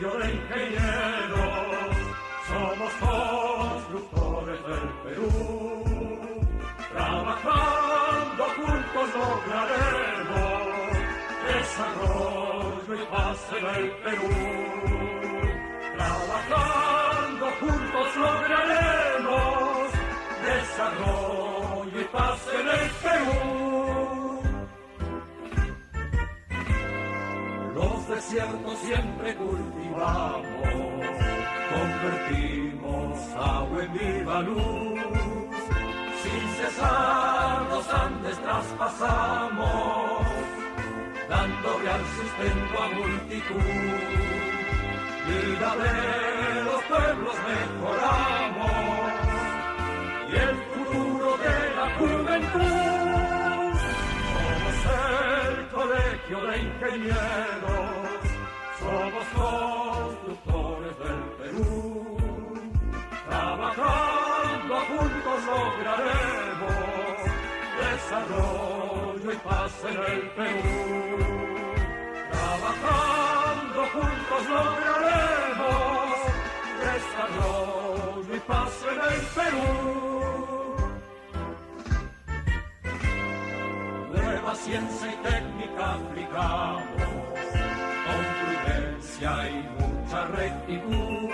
colegio de ingenieros, somos constructores del Perú. Trabajando juntos lograremos desarrollo y paz en el Perú. Trabajando juntos lograremos desarrollo y paz en el Perú. Los desiertos siempre cultivamos, convertimos agua en viva luz. Sin cesar los Andes traspasamos, dando real sustento a multitud. Vida de los pueblos mejoramos y el futuro de la juventud. Somos el colegio de ingenieros, somos constructores del Perú. Trabajando juntos lograremos desarrollo y paz en el Perú. Trabajando juntos lograremos desarrollo y paz en el Perú. Nueva ciencia y técnica aplicamos, con prudencia y mucha rectitud.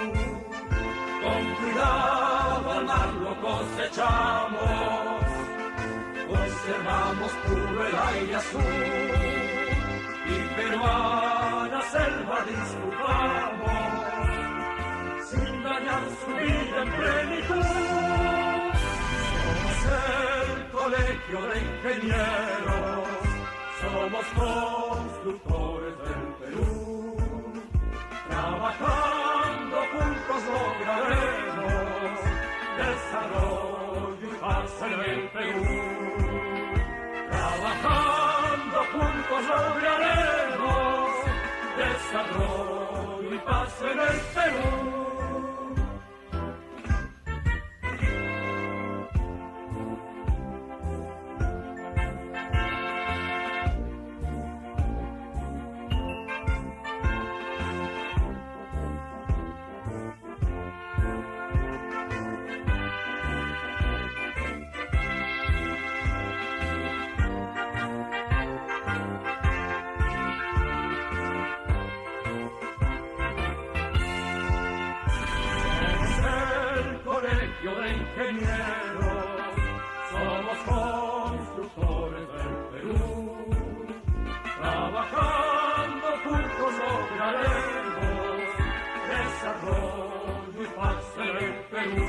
Con cuidado al mar lo cosechamos, conservamos puro el aire azul y peruana selva disfrutamos, sin dañar su vida en plenitud. Somos el colegio de ingenieros, somos constructores del Perú. Trabajando juntos lograremos desarrollo y paz en el Perú. Trabajando juntos lograremos desarrollo y paz en el Perú. De ingenieros, somos constructores del Perú. Trabajando juntos lograremos desarrollo y paz en el Perú.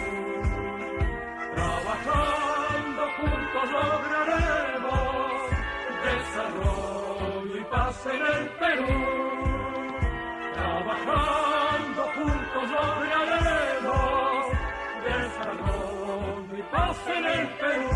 Trabajando juntos lograremos desarrollo y paz en el Perú. Trabajando juntos lograremos desarrollo y paz en el Perú.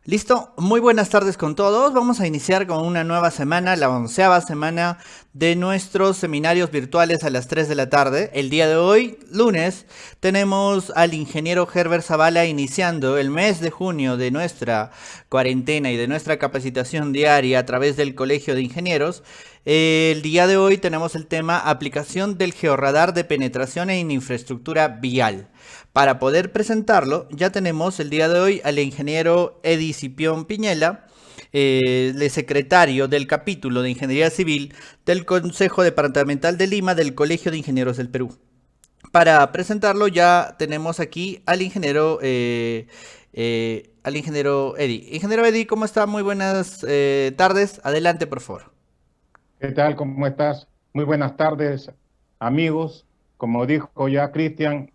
Listo, muy buenas tardes con todos. Vamos a iniciar con una nueva semana, la 11ª semana de nuestros seminarios virtuales a las 3 de la tarde. El día de hoy, lunes, tenemos al ingeniero Herbert Zavala iniciando el mes de junio de nuestra cuarentena y de nuestra capacitación diaria a través del Colegio de Ingenieros. El día de hoy tenemos el tema aplicación del georradar de penetración en infraestructura vial. Para poder presentarlo, ya tenemos el día de hoy al ingeniero Edi Cipión Piñela, el secretario del capítulo de Ingeniería Civil del Consejo Departamental de Lima del Colegio de Ingenieros del Perú. Para presentarlo ya tenemos aquí al ingeniero Edi. Ingeniero Edi, ¿cómo está? Muy buenas tardes. Adelante, por favor. ¿Qué tal? ¿Cómo estás? Muy buenas tardes, amigos. Como dijo ya Cristian,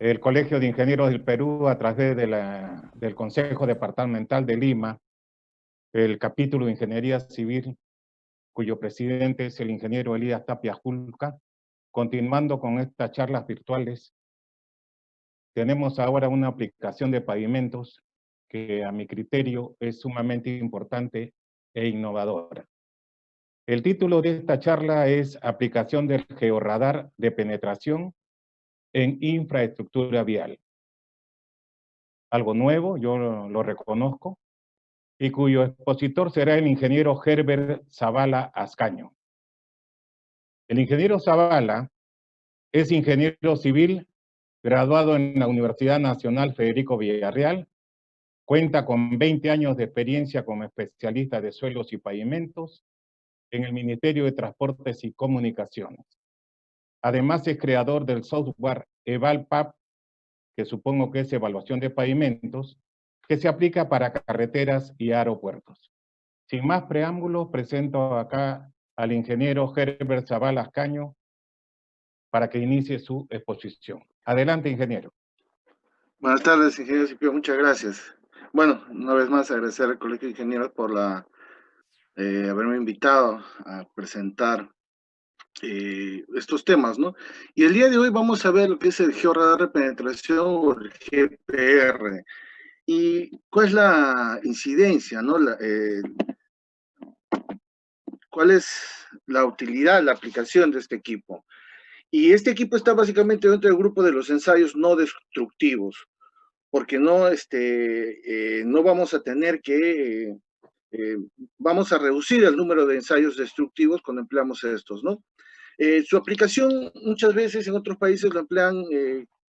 el Colegio de Ingenieros del Perú, a través del Consejo Departamental de Lima, el capítulo de Ingeniería Civil, cuyo presidente es el ingeniero Elías Tapia Julca, continuando con estas charlas virtuales, tenemos ahora una aplicación de pavimentos que a mi criterio es sumamente importante e innovadora. El título de esta charla es Aplicación del georradar de penetración en infraestructura vial. Algo nuevo, yo lo reconozco, y cuyo expositor será el ingeniero Herbert Zavala Ascaño. El ingeniero Zavala es ingeniero civil, graduado en la Universidad Nacional Federico Villarreal, cuenta con 20 años de experiencia como especialista de suelos y pavimentos en el Ministerio de Transportes y Comunicaciones. Además es creador del software EvalPAP, que supongo que es evaluación de pavimentos, que se aplica para carreteras y aeropuertos. Sin más preámbulos, presento acá al ingeniero Herbert Zavala Ascaño para que inicie su exposición. Adelante, ingeniero. Buenas tardes, ingeniero Cipio, muchas gracias. Bueno, una vez más agradecer al Colegio de Ingenieros por haberme invitado a presentar estos temas, ¿no? Y el día de hoy vamos a ver lo que es el georradar de penetración o el GPR. ¿Y cuál es la incidencia, no? ¿Cuál es la utilidad, la aplicación de este equipo? Y este equipo está básicamente dentro del grupo de los ensayos no destructivos, porque no vamos a tener que, vamos a reducir el número de ensayos destructivos cuando empleamos estos, ¿no? Su aplicación muchas veces en otros países lo emplean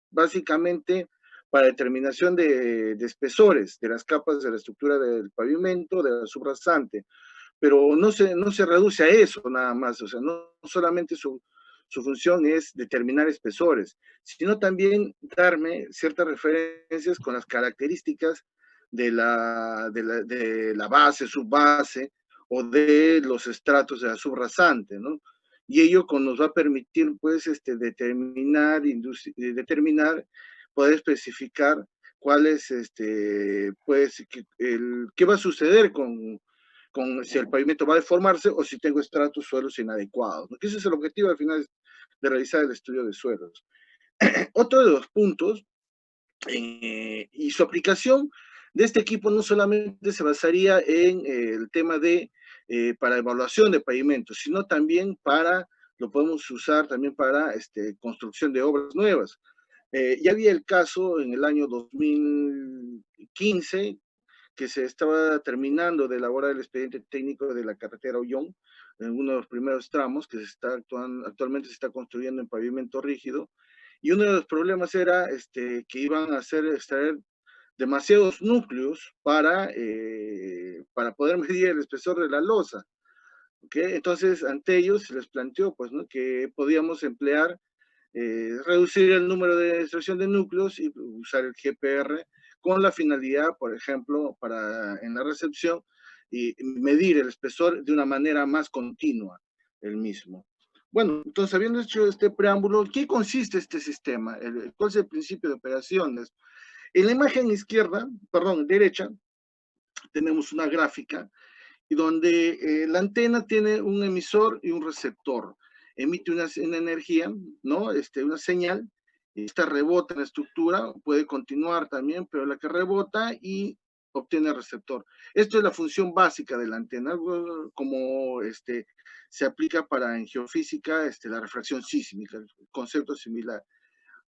básicamente para determinación de espesores de las capas de la estructura del pavimento, de la subrasante, pero no se reduce a eso nada más, o sea, no solamente su función es determinar espesores, sino también darme ciertas referencias con las características de la base, subbase, o de los estratos de la subrasante, ¿no? Y ello nos va a permitir, pues, determinar, poder especificar cuál es, pues, qué va a suceder si el pavimento va a deformarse o si tengo estratos suelos inadecuados, ¿no? Que ese es el objetivo al final de realizar el estudio de suelos. Otro de los puntos, y su aplicación de este equipo no solamente se basaría en el tema para evaluación de pavimentos, sino también lo podemos usar también para construcción de obras nuevas. Ya había el caso en el año 2015, que se estaba terminando de elaborar el expediente técnico de la carretera Ollón, en uno de los primeros tramos que actualmente se está construyendo en pavimento rígido, y uno de los problemas era que iban a extraer demasiados núcleos para poder medir el espesor de la losa. ¿Okay? Entonces, ante ellos se les planteó, pues, ¿no?, que podíamos reducir el número de extracción de núcleos y usar el GPR con la finalidad, por ejemplo, en la recepción y medir el espesor de una manera más continua, el mismo. Bueno, entonces, habiendo hecho este preámbulo, ¿qué consiste este sistema? ¿Cuál es el principio de operaciones? En la imagen derecha, tenemos una gráfica y donde la antena tiene un emisor y un receptor. Emite una energía, ¿no? Una señal, esta rebota en la estructura, puede continuar también, pero la que rebota y obtiene el receptor. Esto es la función básica de la antena, como se aplica en geofísica, la refracción sísmica, el concepto similar.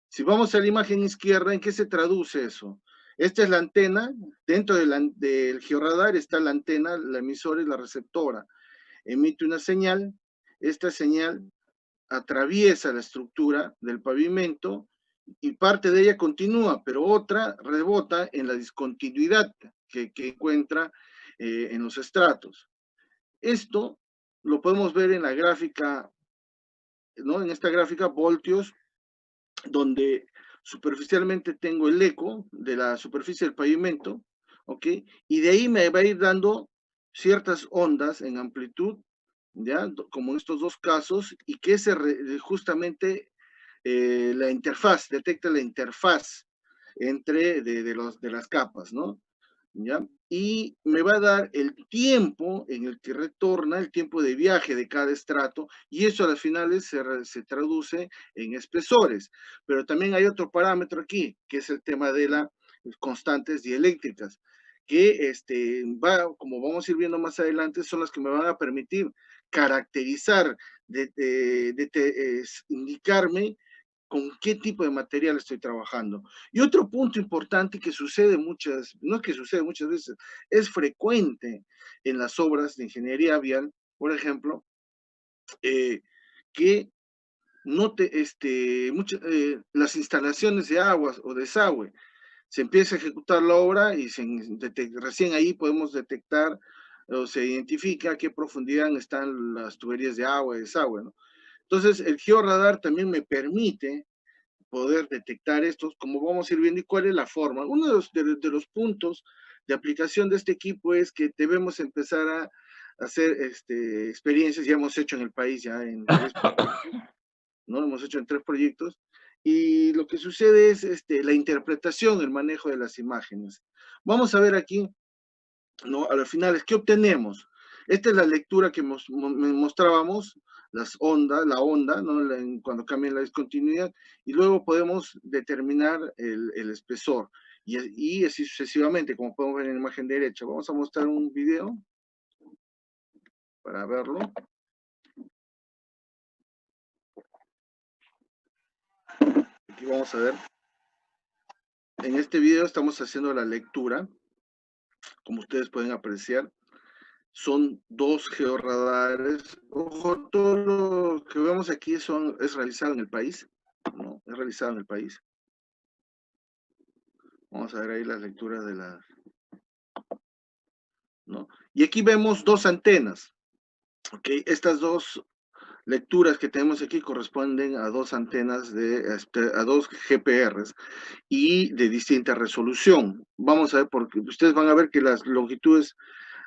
Si vamos a la imagen izquierda, ¿en qué se traduce eso? Esta es la antena, dentro del georradar está la antena, la emisora y la receptora. Emite una señal, esta señal atraviesa la estructura del pavimento y parte de ella continúa, pero otra rebota en la discontinuidad que encuentra en los estratos. Esto lo podemos ver en la gráfica, ¿no? En esta gráfica, voltios, donde superficialmente tengo el eco de la superficie del pavimento, ¿ok? Y de ahí me va a ir dando ciertas ondas en amplitud, ¿ya? Como en estos dos casos, y que justamente la interfaz, detecta la interfaz entre de las capas, ¿no? ¿Ya? Y me va a dar el tiempo en el que retorna, el tiempo de viaje de cada estrato, y eso a las finales se traduce en espesores. Pero también hay otro parámetro aquí, que es el tema de la constantes dieléctricas, que como vamos a ir viendo más adelante, son las que me van a permitir caracterizar, indicarme con qué tipo de material estoy trabajando. Y otro punto importante que sucede no es que sucede muchas veces, es frecuente en las obras de ingeniería vial, por ejemplo, que las instalaciones de aguas o desagüe, se empieza a ejecutar la obra y recién ahí podemos detectar o se identifica a qué profundidad están las tuberías de agua y desagüe, ¿no? Entonces, el georradar también me permite poder detectar estos, como vamos a ir viendo, y cuál es la forma. Uno de los puntos de aplicación de este equipo es que debemos empezar a hacer experiencias, ya hemos hecho en el país, ya en 3 proyectos, ¿no? Hemos hecho en 3 proyectos, y lo que sucede es la interpretación, el manejo de las imágenes. Vamos a ver aquí, ¿no? A los finales, ¿qué obtenemos? Esta es la lectura que mostrábamos, la onda, ¿no? Cuando cambia la discontinuidad, y luego podemos determinar el espesor, y así sucesivamente, como podemos ver en la imagen derecha. Vamos a mostrar un video para verlo. Aquí vamos a ver. En este video estamos haciendo la lectura, como ustedes pueden apreciar. Son 2 georradares. Ojo, todo lo que vemos aquí es realizado en el país, ¿no? Es realizado en el país. Vamos a ver ahí las lecturas de las, ¿no? Y aquí vemos 2 antenas, ¿ok? Estas 2 lecturas que tenemos aquí corresponden a 2 antenas, a 2 GPRs y de distinta resolución. Vamos a ver, porque ustedes van a ver que las longitudes,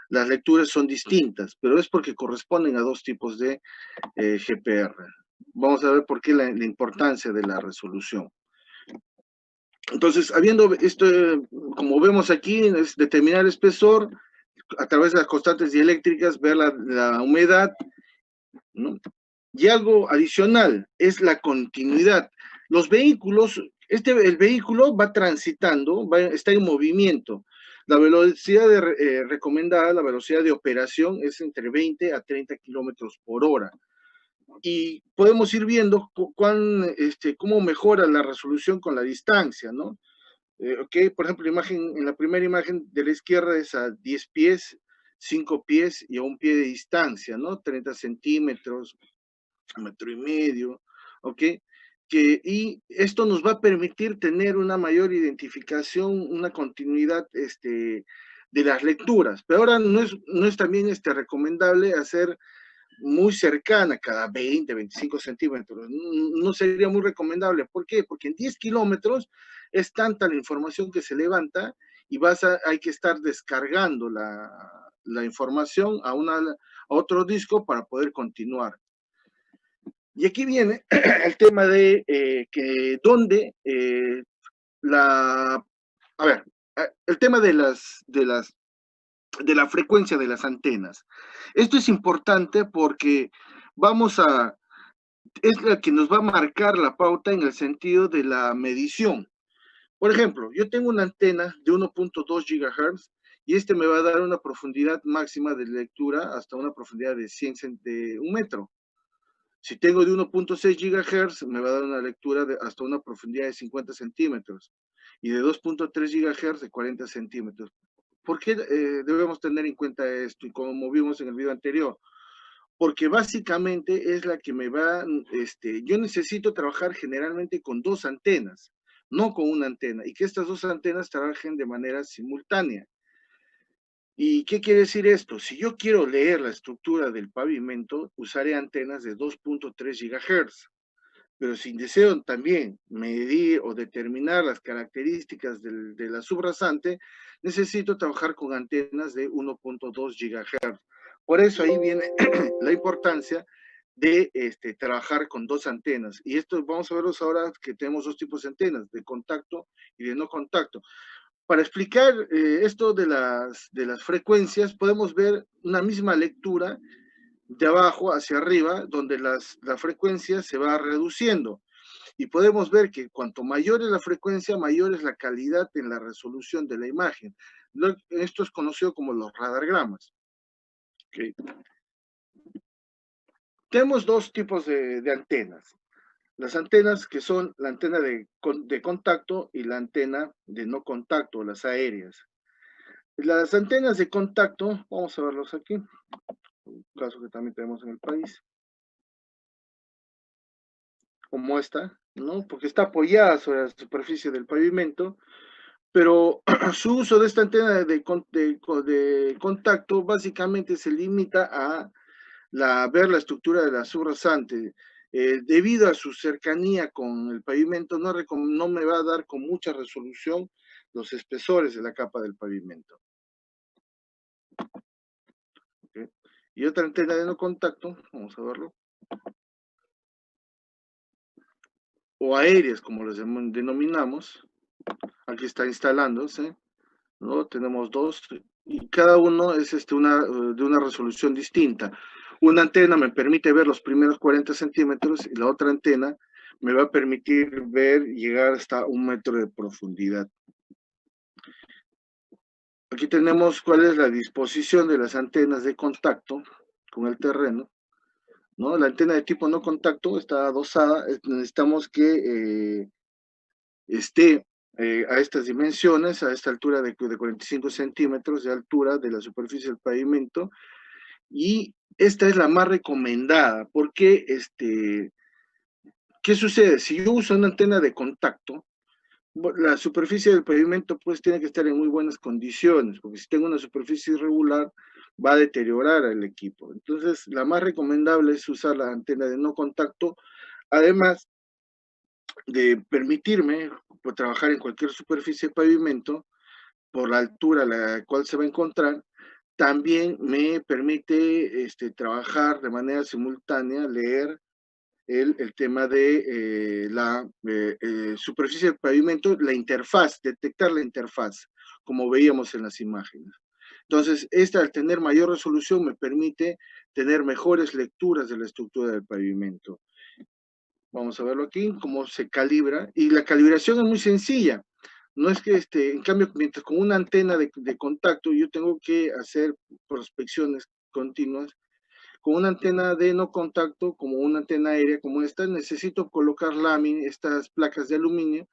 las lecturas son distintas, pero es porque corresponden a 2 tipos de GPR. Vamos a ver por qué la importancia de la resolución. Entonces, habiendo esto, como vemos aquí, es determinar el espesor a través de las constantes dieléctricas, ver la humedad, ¿no? Y algo adicional es la continuidad. Los vehículos, el vehículo va transitando, está en movimiento. La velocidad recomendada, la velocidad de operación es entre 20 a 30 kilómetros por hora. Y podemos ir viendo cómo mejora la resolución con la distancia, ¿no? Ok, por ejemplo, en la primera imagen de la izquierda es a 10 pies, 5 pies y a 1 pie de distancia, ¿no? 30 centímetros, 1,5 metros, ¿ok? Y esto nos va a permitir tener una mayor identificación, una continuidad de las lecturas. Pero ahora no es también recomendable hacer muy cercana, cada 20, 25 centímetros. No sería muy recomendable. ¿Por qué? Porque en 10 kilómetros es tanta la información que se levanta y hay que estar descargando la información a otro disco para poder continuar. Y aquí viene el tema de el tema de la frecuencia de las antenas. Esto es importante porque es la que nos va a marcar la pauta en el sentido de la medición. Por ejemplo, yo tengo una antena de 1.2 GHz y me va a dar una profundidad máxima de lectura hasta una profundidad de 1 metro. Si tengo de 1.6 GHz, me va a dar una lectura hasta una profundidad de 50 centímetros y de 2.3 GHz de 40 centímetros. ¿Por qué debemos tener en cuenta esto? Y como vimos en el video anterior, porque básicamente es la que yo necesito trabajar generalmente con 2 antenas, no con una antena, y que estas 2 antenas trabajen de manera simultánea. ¿Y qué quiere decir esto? Si yo quiero leer la estructura del pavimento, usaré antenas de 2.3 GHz. Pero si deseo también medir o determinar las características de la subrasante, necesito trabajar con antenas de 1.2 GHz. Por eso ahí viene la importancia de trabajar con 2 antenas. Y esto vamos a verlos ahora que tenemos 2 tipos de antenas, de contacto y de no contacto. Para explicar esto de las frecuencias, podemos ver una misma lectura de abajo hacia arriba, donde la frecuencia se va reduciendo. Y podemos ver que cuanto mayor es la frecuencia, mayor es la calidad en la resolución de la imagen. Esto es conocido como los radargramas. Okay. Tenemos dos tipos de antenas. Las antenas que son la antena de contacto y la antena de no contacto, las aéreas. Las antenas de contacto, vamos a verlos aquí, un caso que también tenemos en el país, como esta, ¿no? Porque está apoyada sobre la superficie del pavimento, pero su uso de esta antena de contacto básicamente se limita a ver la estructura de la subrasante. Debido a su cercanía con el pavimento, no me va a dar con mucha resolución los espesores de la capa del pavimento. ¿Okay? Y otra antena de no contacto, vamos a verlo, o aéreas, como les denominamos, aquí está instalándose, ¿no? Tenemos dos, y cada uno es de una resolución distinta. Una antena me permite ver los primeros 40 centímetros y la otra antena me va a permitir llegar hasta 1 metro de profundidad. Aquí tenemos cuál es la disposición de las antenas de contacto con el terreno, ¿no? La antena de tipo no contacto está adosada, necesitamos que esté a estas dimensiones, a esta altura de 45 centímetros de altura de la superficie del pavimento, y esta es la más recomendada, porque ¿qué sucede? Si yo uso una antena de contacto, la superficie del pavimento pues tiene que estar en muy buenas condiciones, porque si tengo una superficie irregular va a deteriorar el equipo. Entonces, la más recomendable es usar la antena de no contacto, además de permitirme trabajar en cualquier superficie de pavimento por la altura a la cual se va a encontrar. También me permite trabajar de manera simultánea, leer el tema de la superficie del pavimento, la interfaz, detectar la interfaz, como veíamos en las imágenes. Entonces, al tener mayor resolución me permite tener mejores lecturas de la estructura del pavimento. Vamos a verlo aquí, cómo se calibra. Y la calibración es muy sencilla. No es que, en cambio, mientras con una antena de contacto yo tengo que hacer prospecciones continuas, con una antena de no contacto, como una antena aérea como esta, necesito colocar estas placas de aluminio,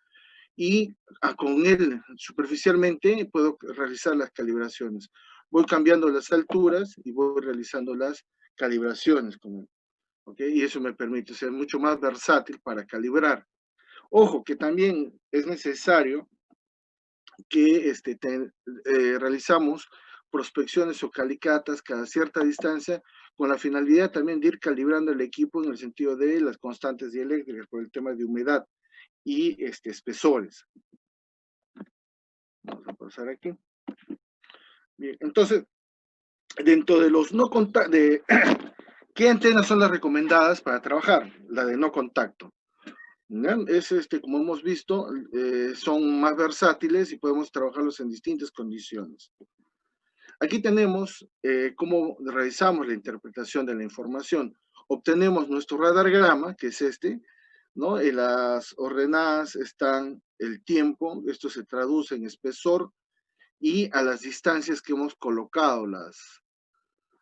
y con él superficialmente puedo realizar las calibraciones. Voy cambiando las alturas y voy realizando las calibraciones con él. ¿Okay? Y eso me permite ser mucho más versátil para calibrar. Ojo, que también es necesario que realizamos prospecciones o calicatas cada cierta distancia, con la finalidad también de ir calibrando el equipo en el sentido de las constantes dieléctricas por el tema de humedad y espesores. Vamos a pasar aquí. Bien, entonces, dentro de los no contacto, ¿qué antenas son las recomendadas para trabajar? La de no contacto. ¿Ya? Como hemos visto, son más versátiles y podemos trabajarlos en distintas condiciones. Aquí tenemos cómo realizamos la interpretación de la información. Obtenemos nuestro radargrama, que es ¿no? En las ordenadas están el tiempo, esto se traduce en espesor, y a las distancias que hemos colocado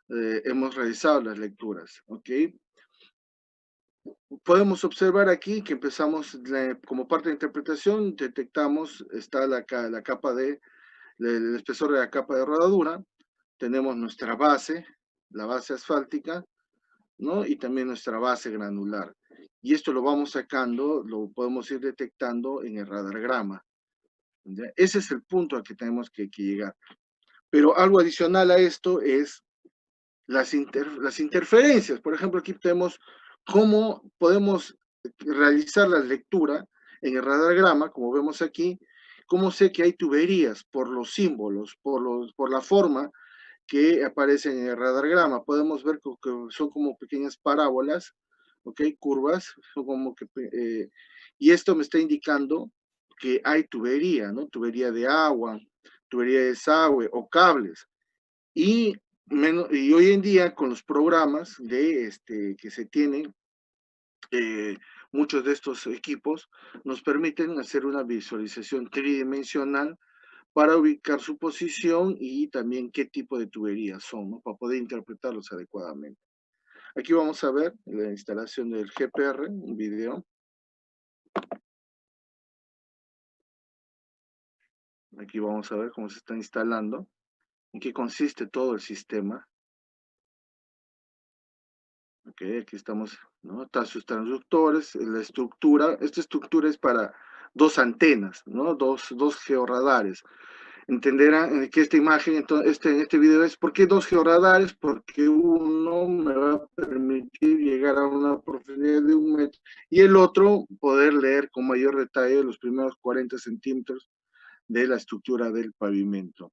hemos realizado las lecturas, ¿ok? Podemos observar aquí que empezamos como parte de interpretación, detectamos, está la capa el espesor de la capa de rodadura, tenemos nuestra base, la base asfáltica, ¿no? Y también nuestra base granular. Y esto lo vamos sacando, lo podemos ir detectando en el radargrama. ¿Ya? Ese es el punto al que tenemos que llegar. Pero algo adicional a esto es las interferencias. Por ejemplo, aquí tenemos cómo podemos realizar la lectura en el radargrama, como vemos aquí, cómo sé que hay tuberías por los símbolos, por la forma que aparecen en el radargrama. Podemos ver que son como pequeñas parábolas, ¿ok? Curvas, son como que, y esto me está indicando que hay tubería, ¿no? Tubería de agua, tubería de desagüe o cables. Y hoy en día con los programas que se tienen, muchos de estos equipos nos permiten hacer una visualización tridimensional para ubicar su posición y también qué tipo de tuberías son, ¿no? Para poder interpretarlos adecuadamente. Aquí vamos a ver la instalación del GPR, un video. Aquí vamos a ver cómo se está instalando, en qué consiste todo el sistema. Ok, aquí estamos, ¿no? Están sus transductores, la estructura. Esta estructura es para dos antenas, ¿no? Dos georradares. Entenderán que esta imagen, entonces, este video es, ¿por qué dos georradares? Porque uno me va a permitir llegar a una profundidad de 1 metro y el otro poder leer con mayor detalle los primeros 40 centímetros de la estructura del pavimento.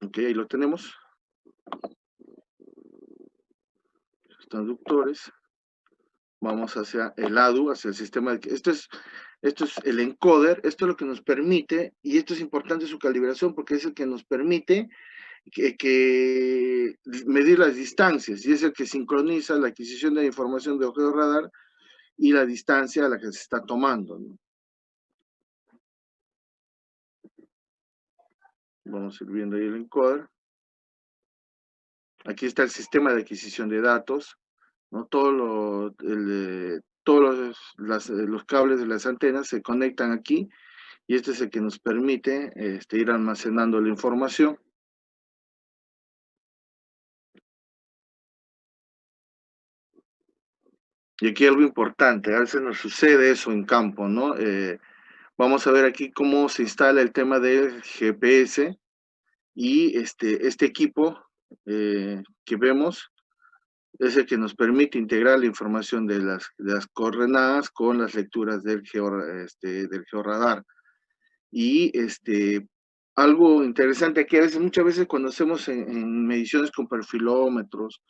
Ok, ahí lo tenemos. Los transductores. Vamos hacia el ADU, hacia el sistema de... Esto es el encoder, esto es lo que nos permite, y esto es importante su calibración porque es el que nos permite que medir las distancias, y es el que sincroniza la adquisición de la información de objeto radar y la distancia a la que se está tomando, ¿no? Vamos a ir viendo ahí el encoder. Aquí está el sistema de adquisición de datos, ¿no? Todos los cables de las antenas se conectan aquí, y este es el que nos permite ir almacenando la información. Y aquí algo importante, a veces nos sucede eso en campo, ¿no? Vamos a ver aquí cómo se instala el tema del GPS, y este equipo que vemos es el que nos permite integrar la información de las coordenadas con las lecturas del georradar. Y algo interesante aquí, muchas veces cuando hacemos en mediciones con perfilómetros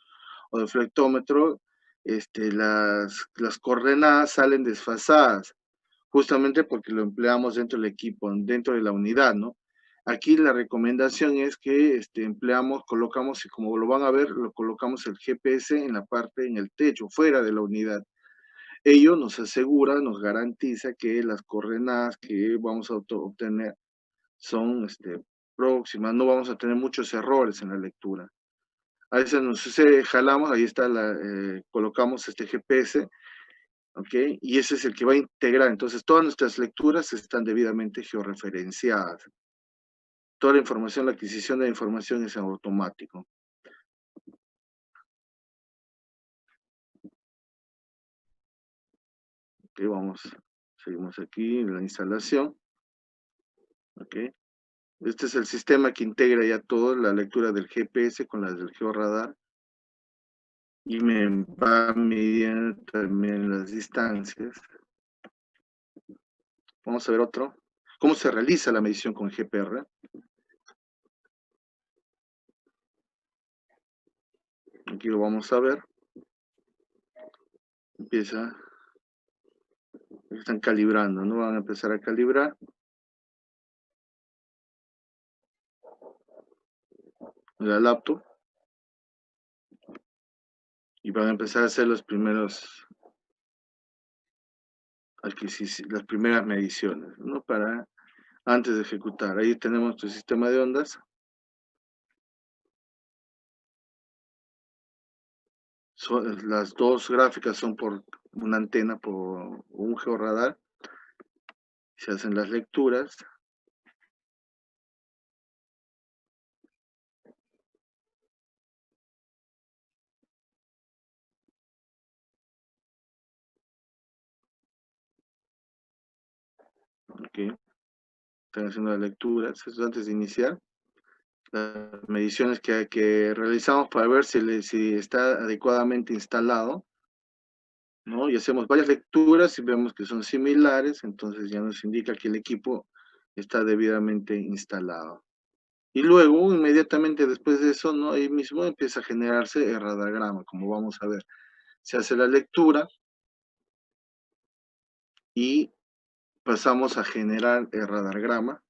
o deflectómetro, las coordenadas salen desfasadas, justamente porque lo empleamos dentro del equipo, dentro de la unidad, ¿no? Aquí la recomendación es que colocamos, y como lo van a ver, lo colocamos el GPS en la parte, en el techo, fuera de la unidad. Ello nos asegura, nos garantiza que las coordenadas que vamos a obtener son próximas, no vamos a tener muchos errores en la lectura. A veces nos sucede, jalamos, ahí está, colocamos este GPS, ¿ok? Y ese es el que va a integrar. Entonces, todas nuestras lecturas están debidamente georreferenciadas. Toda la información, la adquisición de la información es en automático. Ok, seguimos aquí en la instalación. Ok. Este es el sistema que integra ya toda la lectura del GPS con las del georradar. Y me va midiendo también las distancias. Vamos a ver otro. ¿Cómo se realiza la medición con GPR? Aquí lo vamos a ver. Están calibrando, ¿no? Van a empezar a calibrar. La laptop. Y van a empezar a hacer las primeras mediciones, ¿no? Antes de ejecutar. Ahí tenemos nuestro sistema de ondas. Las dos gráficas son por una antena, por un georradar. Se hacen las lecturas. Aquí están haciendo las lecturas. Eso es antes de iniciar. Las mediciones que realizamos para ver si está adecuadamente instalado, ¿no? Y hacemos varias lecturas y vemos que son similares, entonces ya nos indica que el equipo está debidamente instalado. Y luego, inmediatamente después de eso, ¿no? Ahí mismo empieza a generarse el radargrama, como vamos a ver. Se hace la lectura y pasamos a generar el radargrama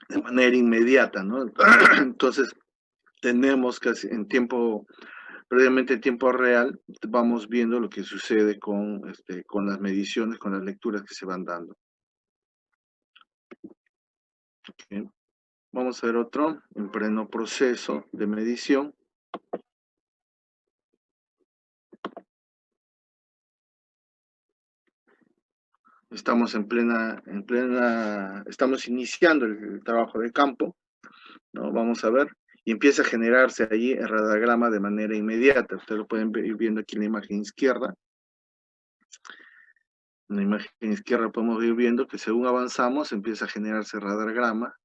de manera inmediata, ¿no? Entonces, tenemos casi en tiempo, previamente en tiempo real, vamos viendo lo que sucede con las mediciones, con las lecturas que se van dando. Ok. Vamos a ver otro, en pleno proceso de medición. Estamos estamos iniciando el trabajo de campo, ¿no? Vamos a ver, y empieza a generarse allí el radagrama de manera inmediata. Ustedes lo pueden ir viendo aquí en la imagen izquierda. En la imagen izquierda podemos ir viendo que según avanzamos empieza a generarse el radagrama.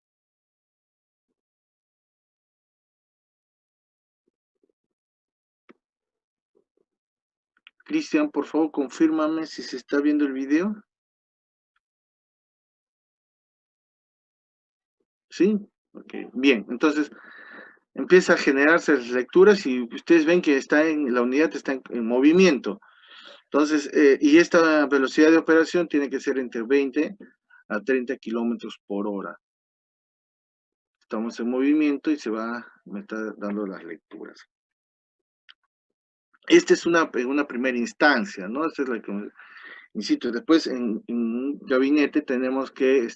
Cristian, por favor, confírmame si se está viendo el video. ¿Sí? Ok, bien, entonces empieza a generarse las lecturas y ustedes ven que la unidad está en movimiento. Entonces, y esta velocidad de operación tiene que ser entre 20 a 30 kilómetros por hora. Estamos en movimiento y me está dando las lecturas. Esta es una primera instancia, ¿no? Esta es la que, insisto, después en un gabinete tenemos que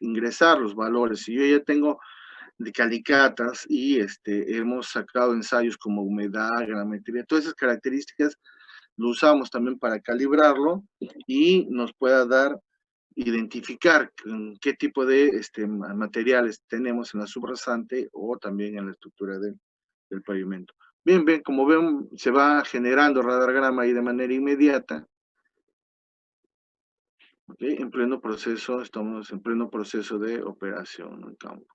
ingresar los valores. Si yo ya tengo de calicatas y hemos sacado ensayos como humedad, grametría, todas esas características lo usamos también para calibrarlo y nos pueda dar, identificar qué tipo de materiales tenemos en la subrasante o también en la estructura del pavimento. Bien, como ven, se va generando radagrama ahí de manera inmediata. ¿Okay? En pleno proceso, estamos en pleno proceso de operación en campo.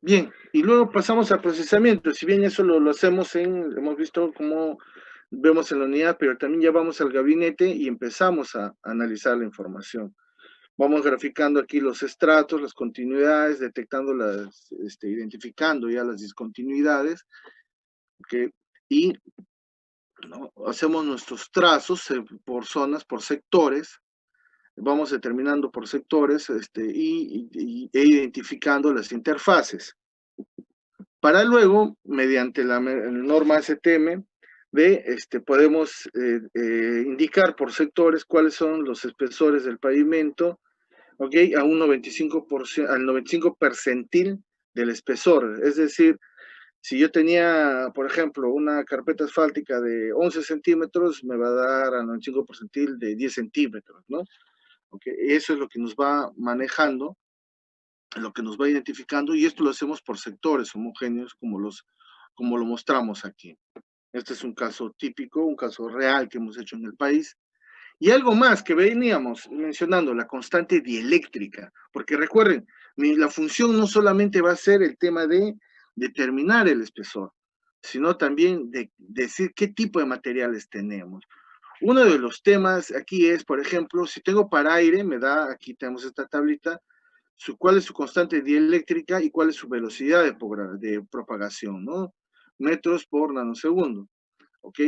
Bien, y luego pasamos al procesamiento. Si bien eso lo hacemos hemos visto cómo vemos en la unidad, pero también ya vamos al gabinete y empezamos a analizar la información. Vamos graficando aquí los estratos, las continuidades, detectando identificando ya las discontinuidades, ¿okay? Y ¿no? Hacemos nuestros trazos por zonas, por sectores, vamos determinando por sectores e identificando las interfaces. Para luego, mediante la norma STM, podemos indicar por sectores cuáles son los espesores del pavimento, ¿ok? A un 95%, al 95 percentil del espesor. Es decir, si yo tenía, por ejemplo, una carpeta asfáltica de 11 centímetros, me va a dar al 95 percentil de 10 centímetros, ¿no? Okay. Eso es lo que nos va manejando, lo que nos va identificando, y esto lo hacemos por sectores homogéneos, como lo mostramos aquí. Este es un caso típico, un caso real que hemos hecho en el país. Y algo más que veníamos mencionando, la constante dieléctrica, porque recuerden, la función no solamente va a ser el tema de determinar el espesor, sino también de decir qué tipo de materiales tenemos. Uno de los temas aquí es, por ejemplo, si tengo para aire, aquí tenemos esta tablita, cuál es su constante dieléctrica y cuál es su velocidad de propagación, ¿no? Metros por nanosegundo, ¿ok?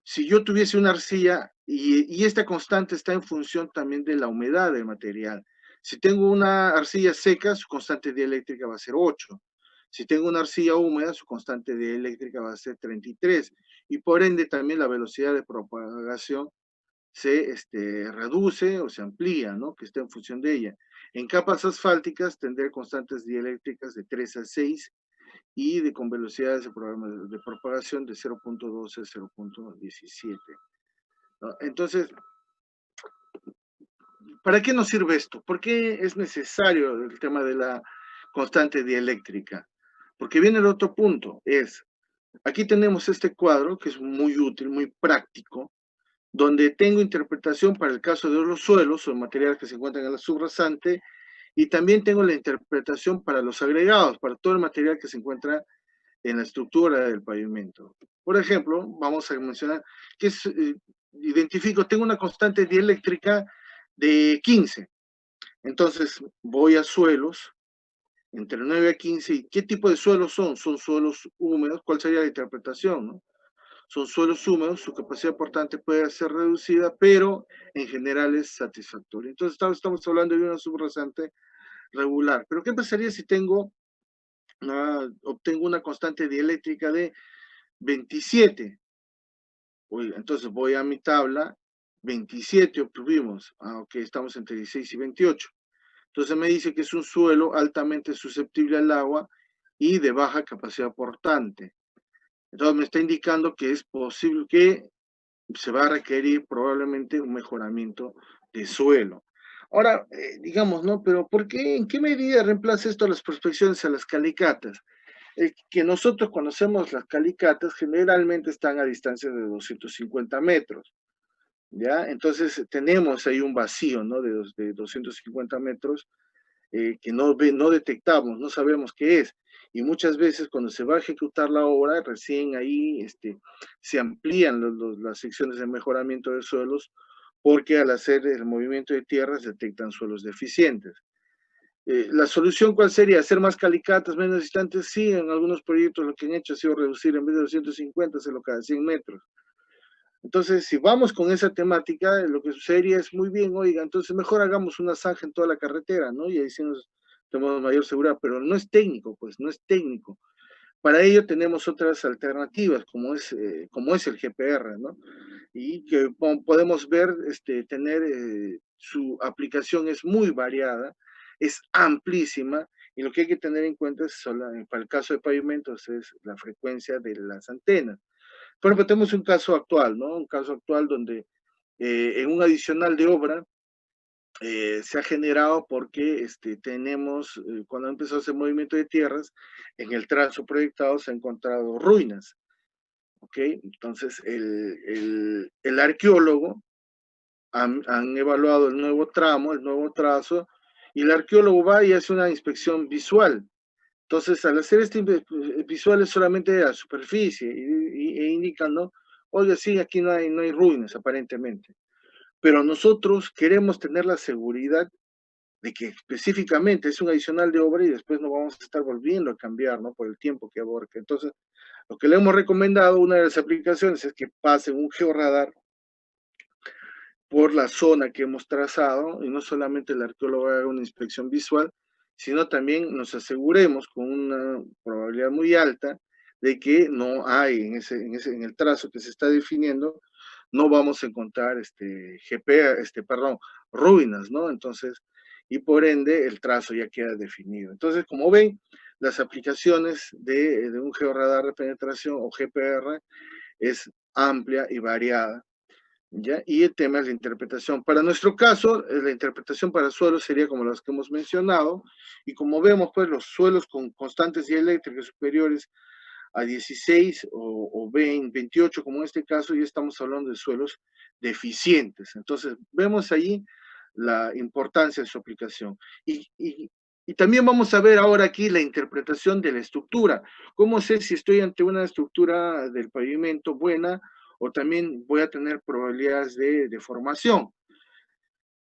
Si yo tuviese una arcilla, y esta constante está en función también de la humedad del material. Si tengo una arcilla seca, su constante dieléctrica va a ser 8. Si tengo una arcilla húmeda, su constante dieléctrica va a ser 33. Y por ende también la velocidad de propagación se reduce o se amplía, ¿no? Que está en función de ella. En capas asfálticas tendré constantes dieléctricas de 3 a 6 y con velocidades de propagación de 0.12 a 0.17. ¿No? Entonces, ¿para qué nos sirve esto? ¿Por qué es necesario el tema de la constante dieléctrica? Porque viene el otro punto, aquí tenemos este cuadro que es muy útil, muy práctico, donde tengo interpretación para el caso de los suelos o materiales que se encuentran en la subrasante, y también tengo la interpretación para los agregados, para todo el material que se encuentra en la estructura del pavimento. Por ejemplo, vamos a mencionar que tengo una constante dieléctrica de 15. Entonces, voy a suelos, entre 9 a 15, ¿y qué tipo de suelos son? ¿Son suelos húmedos? ¿Cuál sería la interpretación, no? son suelos húmedos, su capacidad portante puede ser reducida, pero en general es satisfactoria. Entonces estamos hablando de una subrasante regular. Pero ¿qué pasaría si obtengo una constante dieléctrica de 27? Entonces voy a mi tabla, 27 obtuvimos. Ok, estamos entre 16 y 28. Entonces me dice que es un suelo altamente susceptible al agua y de baja capacidad portante. Entonces me está indicando que es posible que se va a requerir probablemente un mejoramiento de suelo. Ahora, digamos, ¿no? Pero ¿por qué, en qué medida reemplaza esto las prospecciones a las calicatas? Que nosotros conocemos las calicatas generalmente están a distancia de 250 metros, ¿ya? Entonces tenemos ahí un vacío, ¿no? De 250 metros que no detectamos, no sabemos qué es. Y muchas veces cuando se va a ejecutar la obra, recién ahí se amplían las secciones de mejoramiento de suelos, porque al hacer el movimiento de tierras detectan suelos deficientes. ¿La solución cuál sería? ¿Hacer más calicatas, menos distantes? Sí, en algunos proyectos lo que han hecho ha sido reducir, en vez de 250, hacerlo cada 100 metros. Entonces, si vamos con esa temática, lo que sucedería es muy bien, oiga, entonces mejor hagamos una zanja en toda la carretera, ¿no? Y ahí sí nos tenemos mayor seguridad, pero no es técnico, pues, no es técnico. Para ello tenemos otras alternativas, como es el GPR, ¿no? Y que podemos ver, su aplicación es muy variada, es amplísima, y lo que hay que tener en cuenta es, para el caso de pavimentos, es la frecuencia de las antenas. Por ejemplo, tenemos un caso actual, ¿no? Un caso actual donde en un adicional de obra se ha generado porque tenemos, cuando ha empezado ese movimiento de tierras, en el trazo proyectado se han encontrado ruinas, ¿ok? Entonces, el arqueólogo han evaluado el nuevo tramo, el nuevo trazo, y el arqueólogo va y hace una inspección visual. Entonces, al hacer este visual es solamente a superficie e indican, ¿no? Oye, sí, aquí no hay ruinas, aparentemente. Pero nosotros queremos tener la seguridad de que específicamente es un adicional de obra y después no vamos a estar volviendo a cambiar, ¿no? Por el tiempo que abarca. Entonces, lo que le hemos recomendado, una de las aplicaciones, es que pasen un georradar por la zona que hemos trazado, y no solamente el arqueólogo haga una inspección visual, sino también nos aseguremos con una probabilidad muy alta de que no hay en el trazo que se está definiendo, no vamos a encontrar ruinas, ¿no? Entonces, y por ende el trazo ya queda definido. Entonces, como ven, las aplicaciones de un georradar de penetración o GPR es amplia y variada. ¿Ya? Y el tema es la interpretación. Para nuestro caso, la interpretación para suelos sería como las que hemos mencionado, y como vemos, pues los suelos con constantes dieléctricas superiores a 16 o 20, 28, como en este caso, ya estamos hablando de suelos deficientes. Entonces, vemos allí la importancia de su aplicación. Y también vamos a ver ahora aquí la interpretación de la estructura. ¿Cómo sé si estoy ante una estructura del pavimento buena o también voy a tener probabilidades de deformación?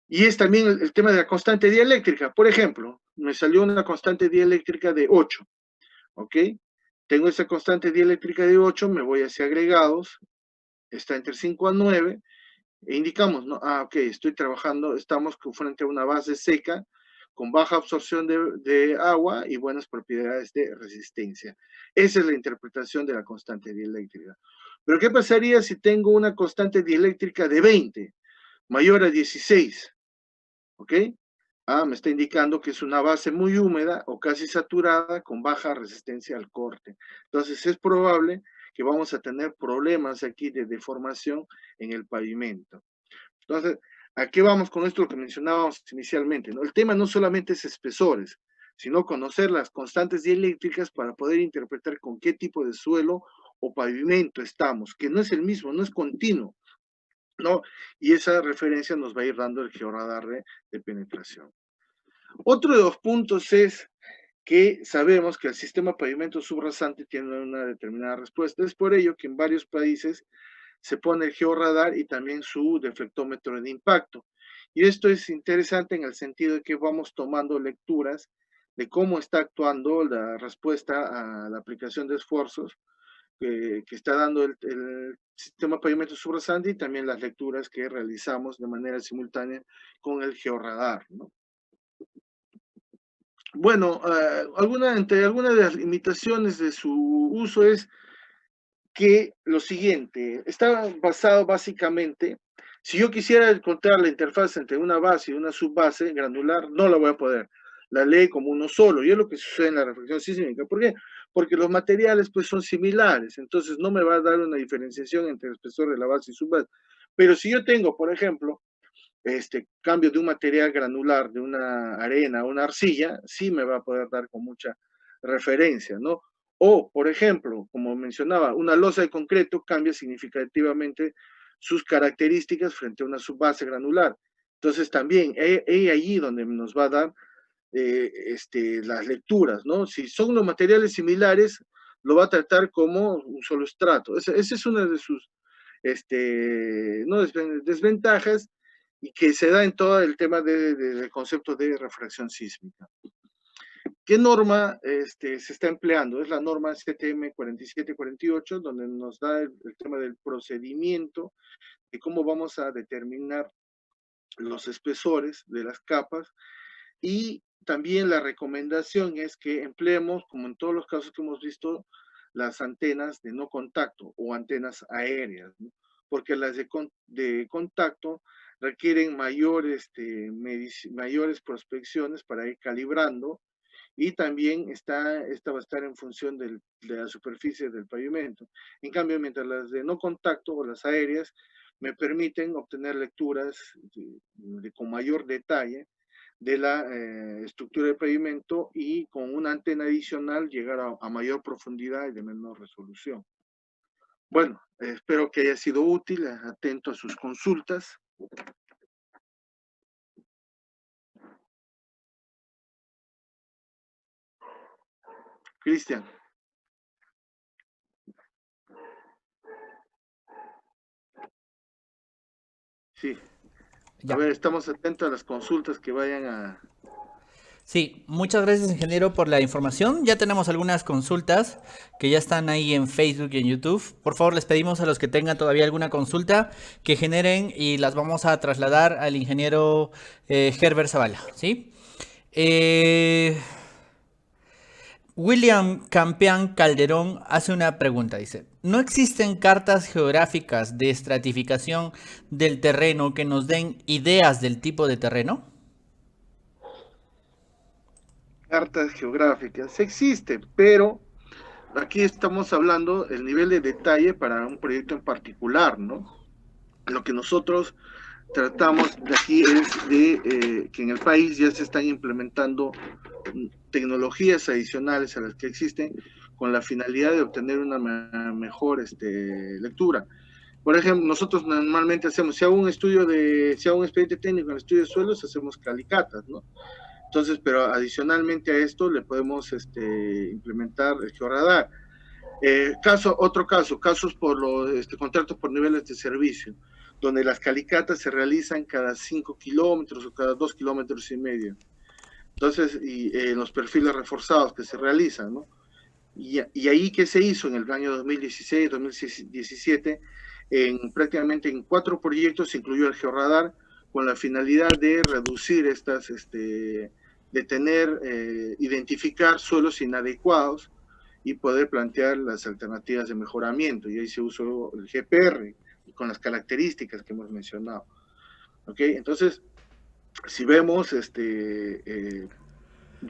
Y es también el tema de la constante dieléctrica. Por ejemplo, me salió una constante dieléctrica de 8, ¿ok? Tengo esa constante dieléctrica de 8, me voy hacia agregados, está entre 5 a 9, e indicamos, ¿no? Ok, estoy trabajando, estamos frente a una base seca, con baja absorción de agua y buenas propiedades de resistencia. Esa es la interpretación de la constante dieléctrica. Pero ¿qué pasaría si tengo una constante dieléctrica de 20, mayor a 16? ¿Ok? Me está indicando que es una base muy húmeda o casi saturada con baja resistencia al corte. Entonces es probable que vamos a tener problemas aquí de deformación en el pavimento. Entonces, ¿a qué vamos con esto? Lo que mencionábamos inicialmente, ¿no? El tema no solamente es espesores, sino conocer las constantes dieléctricas para poder interpretar con qué tipo de suelo o pavimento estamos, que no es el mismo, no es continuo, ¿no? Y esa referencia nos va a ir dando el georradar de penetración. Otro de los puntos es que sabemos que el sistema pavimento subrasante tiene una determinada respuesta. Es por ello que en varios países se pone el georradar y también su deflectómetro de impacto. Y esto es interesante en el sentido de que vamos tomando lecturas de cómo está actuando la respuesta a la aplicación de esfuerzos que está dando el sistema de pavimento subrasante y también las lecturas que realizamos de manera simultánea con el georradar, ¿no? Bueno, entre algunas de las limitaciones de su uso es que lo siguiente, está basado básicamente, si yo quisiera encontrar la interfaz entre una base y una subbase granular, no la voy a poder. La lee como uno solo, y es lo que sucede en la reflexión sísmica. ¿Por qué? Porque los materiales pues son similares, entonces no me va a dar una diferenciación entre el espesor de la base y subbase. Pero si yo tengo, por ejemplo, cambio de un material granular, de una arena a una arcilla, sí me va a poder dar con mucha referencia, ¿no? O, por ejemplo, como mencionaba, una losa de concreto cambia significativamente sus características frente a una subbase granular. Entonces también es allí donde nos va a dar las lecturas, ¿no? Si son los materiales similares, lo va a tratar como un solo estrato. Esa es una de sus no desventajas, y que se da en todo el tema del concepto de refracción sísmica. ¿Qué norma se está empleando? Es la norma CTM 4748, donde nos da el tema del procedimiento, de cómo vamos a determinar los espesores de las capas, y también la recomendación es que empleemos, como en todos los casos que hemos visto, las antenas de no contacto o antenas aéreas, ¿no? Porque las de contacto requieren mayores prospecciones para ir calibrando, y también esta va a estar en función de la superficie del pavimento. En cambio, mientras las de no contacto o las aéreas me permiten obtener lecturas con mayor detalle de la estructura del pavimento, y con una antena adicional llegar a mayor profundidad y de menor resolución. Bueno, espero que haya sido útil, atento a sus consultas. Cristian. Sí. Ya. A ver, estamos atentos a las consultas que vayan a... Sí, muchas gracias, ingeniero, por la información. Ya tenemos algunas consultas que ya están ahí en Facebook y en YouTube. Por favor, les pedimos a los que tengan todavía alguna consulta que generen, y las vamos a trasladar al ingeniero Herbert Zavala, ¿sí? William Campeán Calderón hace una pregunta, dice: ¿no existen cartas geográficas de estratificación del terreno que nos den ideas del tipo de terreno? Cartas geográficas, existe, pero aquí estamos hablando del nivel de detalle para un proyecto en particular, ¿no? Lo que nosotros tratamos de aquí es de que en el país ya se están implementando tecnologías adicionales a las que existen, con la finalidad de obtener una mejor lectura. Por ejemplo, nosotros normalmente hacemos, si hago un expediente técnico en el estudio de suelos, hacemos calicatas, ¿no? Entonces, pero adicionalmente a esto le podemos implementar el georradar. Casos por los contratos por niveles de servicio, donde las calicatas se realizan cada 5 kilómetros o cada 2 kilómetros y medio. Entonces, y los perfiles reforzados que se realizan, ¿no? Y ahí, ¿qué se hizo en el año 2016, 2017? Prácticamente en 4 proyectos se incluyó el georradar, con la finalidad de reducir estas, identificar suelos inadecuados y poder plantear las alternativas de mejoramiento. Y ahí se usó el GPR con las características que hemos mencionado. ¿Ok? Entonces, si vemos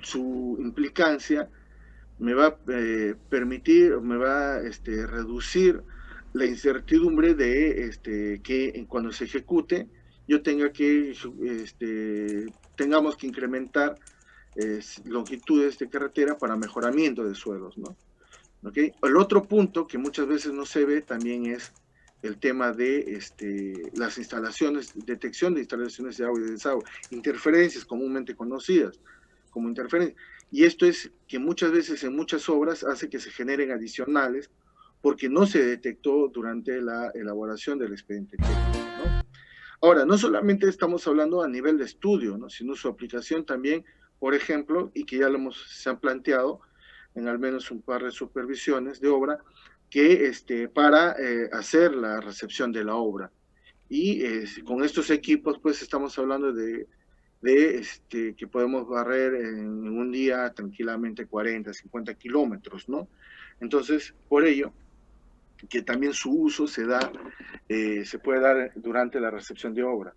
su implicancia, me va a permitir, me va a reducir la incertidumbre de que cuando se ejecute yo tengamos que incrementar longitudes de carretera para mejoramiento de suelos, ¿no? ¿Okay? El otro punto que muchas veces no se ve también es el tema de las instalaciones, detección de instalaciones de agua y de desagüe, interferencias comúnmente conocidas como interferencias. Y esto es que muchas veces en muchas obras hace que se generen adicionales porque no se detectó durante la elaboración del expediente técnico, ¿no? Ahora, no solamente estamos hablando a nivel de estudio, ¿no? Sino su aplicación también, por ejemplo, y que ya se han planteado en al menos un par de supervisiones de obra, para hacer la recepción de la obra. Y con estos equipos, pues estamos hablando de que podemos barrer en un día tranquilamente 40, 50 kilómetros, ¿no? Entonces, por ello, que también su uso se puede dar durante la recepción de obra.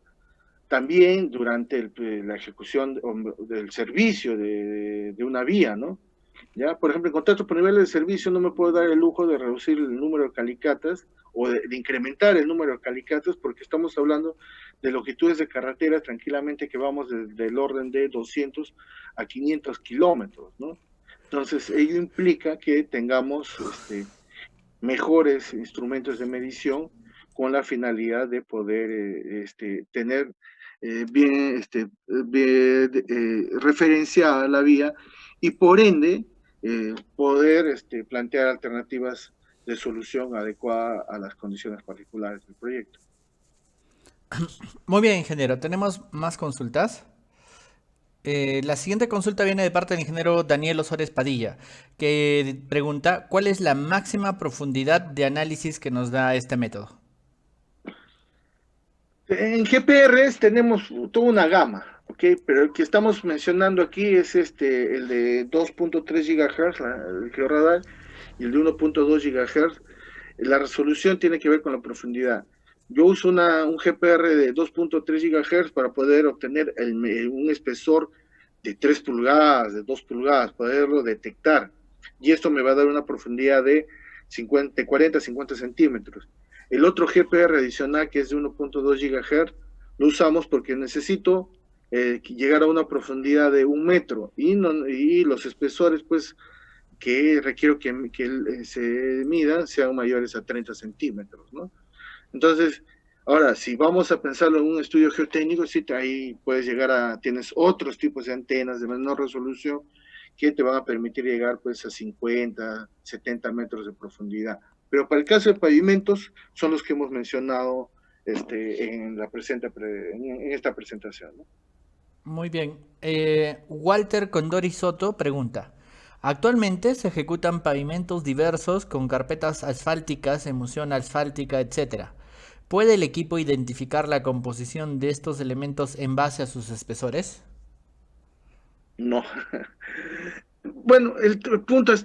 También durante la ejecución del servicio de una vía, ¿no? ¿Ya? Por ejemplo, en contrato por nivel de servicio no me puedo dar el lujo de reducir el número de calicatas o de incrementar el número de calicatas porque estamos hablando de longitudes de carretera tranquilamente que vamos del orden de 200 a 500 kilómetros, ¿no? Entonces, ello implica que tengamos mejores instrumentos de medición con la finalidad de poder tener bien referenciada la vía y por ende poder plantear alternativas de solución adecuada a las condiciones particulares del proyecto. Muy bien, ingeniero. ¿Tenemos más consultas? La siguiente consulta viene de parte del ingeniero Daniel Osores Padilla, que pregunta, ¿cuál es la máxima profundidad de análisis que nos da este método? En GPRs tenemos toda una gama, ¿ok? Pero el que estamos mencionando aquí es el de 2.3 GHz, el georradar, y el de 1.2 GHz. La resolución tiene que ver con la profundidad. Yo uso un GPR de 2.3 GHz para poder obtener un espesor de 3 pulgadas, de 2 pulgadas, poderlo detectar. Y esto me va a dar una profundidad de 40 a 50 centímetros. El otro GPR adicional, que es de 1.2 GHz, lo usamos porque necesito llegar a una profundidad de 1 metro y los espesores, pues, que requiero que se midan sean mayores a 30 centímetros, ¿no? Entonces, ahora, si vamos a pensarlo en un estudio geotécnico, sí, ahí puedes llegar tienes otros tipos de antenas de menor resolución que te van a permitir llegar, pues, a 50, 70 metros de profundidad. Pero para el caso de pavimentos, son los que hemos mencionado en esta presentación, ¿no? Muy bien. Walter Condori Soto pregunta, actualmente se ejecutan pavimentos diversos con carpetas asfálticas, emulsión asfáltica, etc. ¿Puede el equipo identificar la composición de estos elementos en base a sus espesores? No. Bueno, el punto es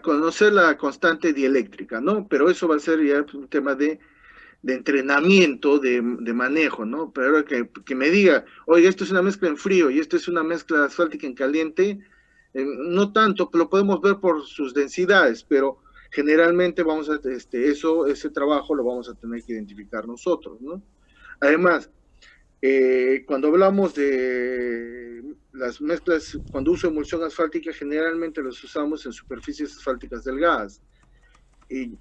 conocer la constante dieléctrica, ¿no? Pero eso va a ser ya un tema de entrenamiento, de manejo, ¿no? Pero que me diga, oye, esto es una mezcla en frío y esto es una mezcla asfáltica en caliente, no tanto, lo podemos ver por sus densidades, pero generalmente vamos a, ese trabajo lo vamos a tener que identificar nosotros, ¿no? Además, cuando hablamos de las mezclas, cuando uso emulsión asfáltica, generalmente los usamos en superficies asfálticas delgadas. En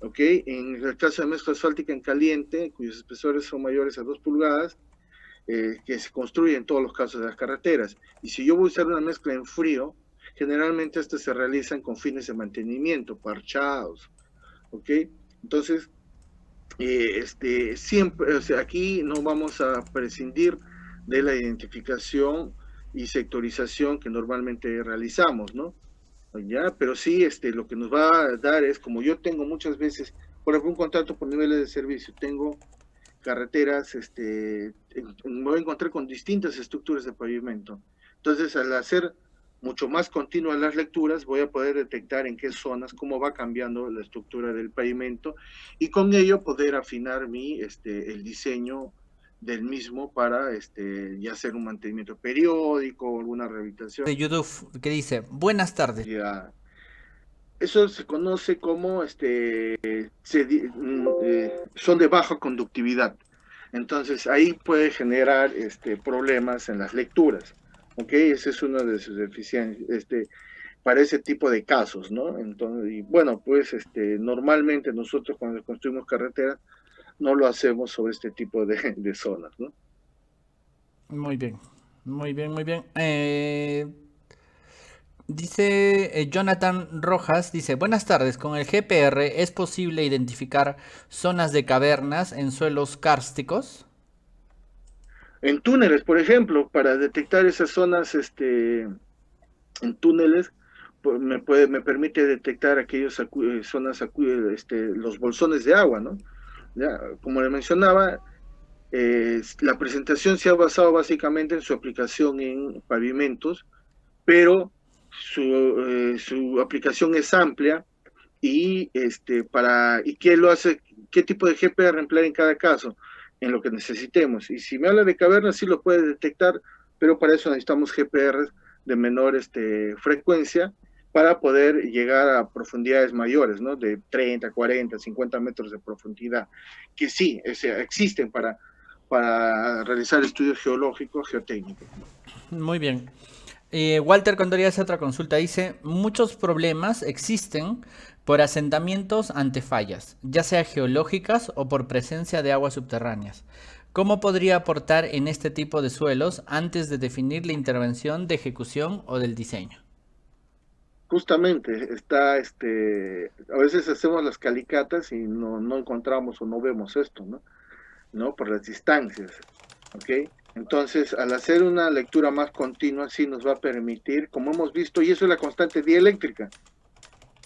el caso de mezcla asfáltica en caliente, cuyos espesores son mayores a 2 pulgadas, que se construye en todos los casos de las carreteras. Y si yo voy a usar una mezcla en frío, generalmente estas se realizan con fines de mantenimiento, parchados, ¿ok? Entonces, siempre, aquí no vamos a prescindir de la identificación y sectorización que normalmente realizamos, ¿no? ¿Ya? Pero sí, lo que nos va a dar es, como yo tengo muchas veces, por ejemplo, un contrato por niveles de servicio, tengo carreteras, me voy a encontrar con distintas estructuras de pavimento. Entonces, al hacer mucho más continuas las lecturas, voy a poder detectar en qué zonas, cómo va cambiando la estructura del pavimento, y con ello poder afinar el diseño del mismo para ya hacer un mantenimiento periódico, alguna rehabilitación. De YouTube, que dice, buenas tardes. Ya. Eso se conoce como son de baja conductividad. Entonces ahí puede generar problemas en las lecturas. ¿Ok? Ese es uno de sus deficiencias para ese tipo de casos, ¿no? Entonces, y bueno, pues normalmente nosotros cuando construimos carreteras no lo hacemos sobre este tipo de zonas, ¿no? Muy bien, muy bien, muy bien. Dice Jonathan Rojas, dice, buenas tardes, con el GPR ¿es posible identificar zonas de cavernas en suelos kársticos? En túneles, por ejemplo, para detectar esas zonas en túneles, me permite detectar aquellas zonas, los bolsones de agua, ¿no? Ya, como le mencionaba, la presentación se ha basado básicamente en su aplicación en pavimentos, pero su aplicación es amplia y qué lo hace, qué tipo de GPR emplear en cada caso, en lo que necesitemos. Y si me habla de cavernas, sí lo puede detectar, pero para eso necesitamos GPRs de menor frecuencia para poder llegar a profundidades mayores, ¿no? De 30, 40, 50 metros de profundidad, que sí, existen para realizar estudios geológicos, geotécnicos. Muy bien. Walter Condoría hace otra consulta. Dice, muchos problemas existen por asentamientos ante fallas, ya sea geológicas o por presencia de aguas subterráneas. ¿Cómo podría aportar en este tipo de suelos antes de definir la intervención de ejecución o del diseño? Justamente, a veces hacemos las calicatas y no encontramos o no vemos esto, ¿no? Por las distancias, ¿ok? Entonces, al hacer una lectura más continua, sí nos va a permitir, como hemos visto, y eso es la constante dieléctrica,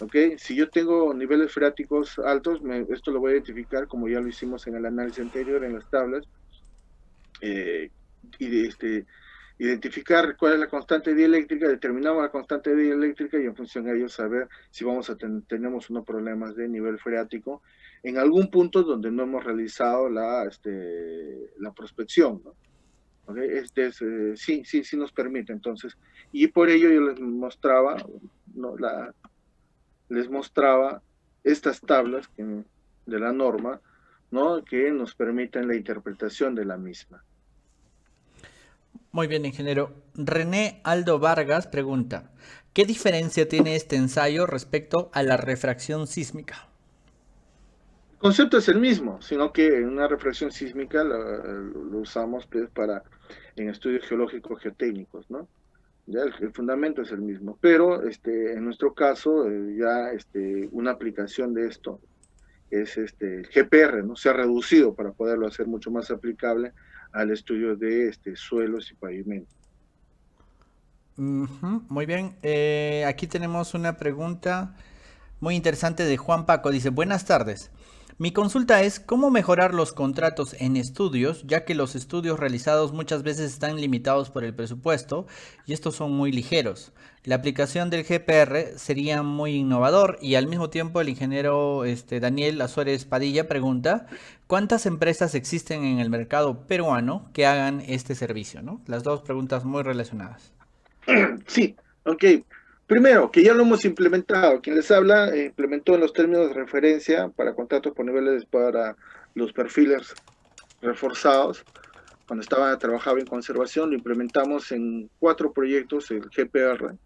¿ok? Si yo tengo niveles freáticos altos, esto lo voy a identificar, como ya lo hicimos en el análisis anterior, en las tablas, y identificar cuál es la constante dieléctrica, determinamos la constante dieléctrica y en función de ello saber si tenemos unos problemas de nivel freático en algún punto donde no hemos realizado la prospección, ¿no? ¿Okay? Sí nos permite, entonces, y por ello yo les mostraba, ¿no? Les mostraba estas tablas de la norma, ¿no? Que nos permiten la interpretación de la misma. Muy bien, ingeniero. René Aldo Vargas pregunta, ¿qué diferencia tiene este ensayo respecto a la refracción sísmica? El concepto es el mismo, sino que en una refracción sísmica lo usamos pues, en estudios geológicos geotécnicos, ¿no? Ya el fundamento es el mismo, pero en nuestro caso una aplicación de esto es el GPR, ¿no? Se ha reducido para poderlo hacer mucho más aplicable al estudio de suelos y pavimentos. Muy bien. Aquí tenemos una pregunta muy interesante de Juan Paco. Dice, buenas tardes. Mi consulta es, ¿cómo mejorar los contratos en estudios, ya que los estudios realizados muchas veces están limitados por el presupuesto y estos son muy ligeros? La aplicación del GPR sería muy innovador y al mismo tiempo el ingeniero Daniel Azuárez Padilla pregunta, ¿cuántas empresas existen en el mercado peruano que hagan este servicio, ¿no? Las dos preguntas muy relacionadas. Sí, ok. Primero, que ya lo hemos implementado. Quien les habla implementó en los términos de referencia para contratos por niveles para los perfiles reforzados. Cuando trabajaba en conservación, lo implementamos en 4 proyectos, el GPR,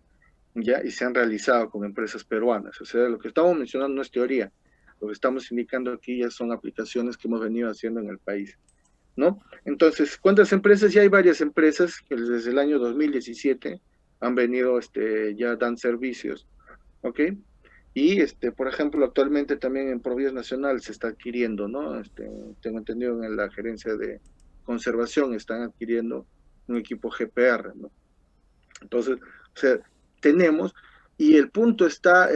¿ya? Y se han realizado con empresas peruanas. O sea, lo que estamos mencionando no es teoría. Lo que estamos indicando aquí ya son aplicaciones que hemos venido haciendo en el país, ¿no? Entonces, ¿cuántas empresas? Ya hay varias empresas que desde el año 2017 han venido ya dan servicios, ¿ok? Y, por ejemplo, actualmente también en Provías Nacional se está adquiriendo, ¿no? Tengo entendido en la gerencia de conservación están adquiriendo un equipo GPR, ¿no? Entonces, o sea, tenemos, y el punto está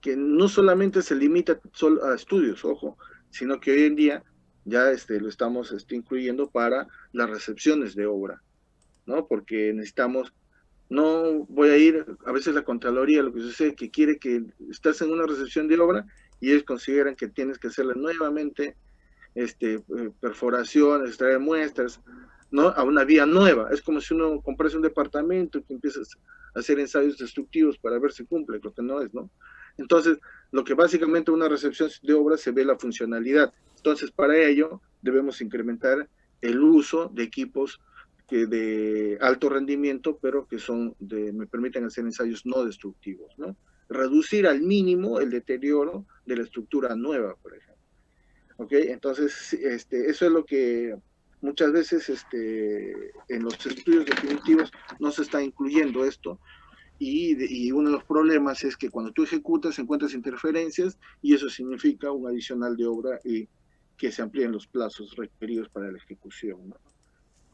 que no solamente se limita solo a estudios, ojo, sino que hoy en día ya lo estamos incluyendo para las recepciones de obra, ¿no? Porque necesitamos, no voy a ir, a veces la Contraloría lo que sucede es que quiere que estás en una recepción de obra y ellos consideran que tienes que hacerle nuevamente perforaciones, extraer muestras, ¿no? A una vía nueva. Es como si uno comprase un departamento que empiezas a hacer ensayos destructivos para ver si cumple, lo que no es, ¿no? Entonces, lo que básicamente una recepción de obra se ve la funcionalidad. Entonces, para ello debemos incrementar el uso de equipos de alto rendimiento, pero que me permiten hacer ensayos no destructivos, ¿no? Reducir al mínimo el deterioro de la estructura nueva, por ejemplo. ¿Ok? Entonces, eso es lo que muchas veces en los estudios definitivos no se está incluyendo esto, y uno de los problemas es que cuando tú ejecutas encuentras interferencias y eso significa un adicional de obra y que se amplíen los plazos requeridos para la ejecución, ¿no?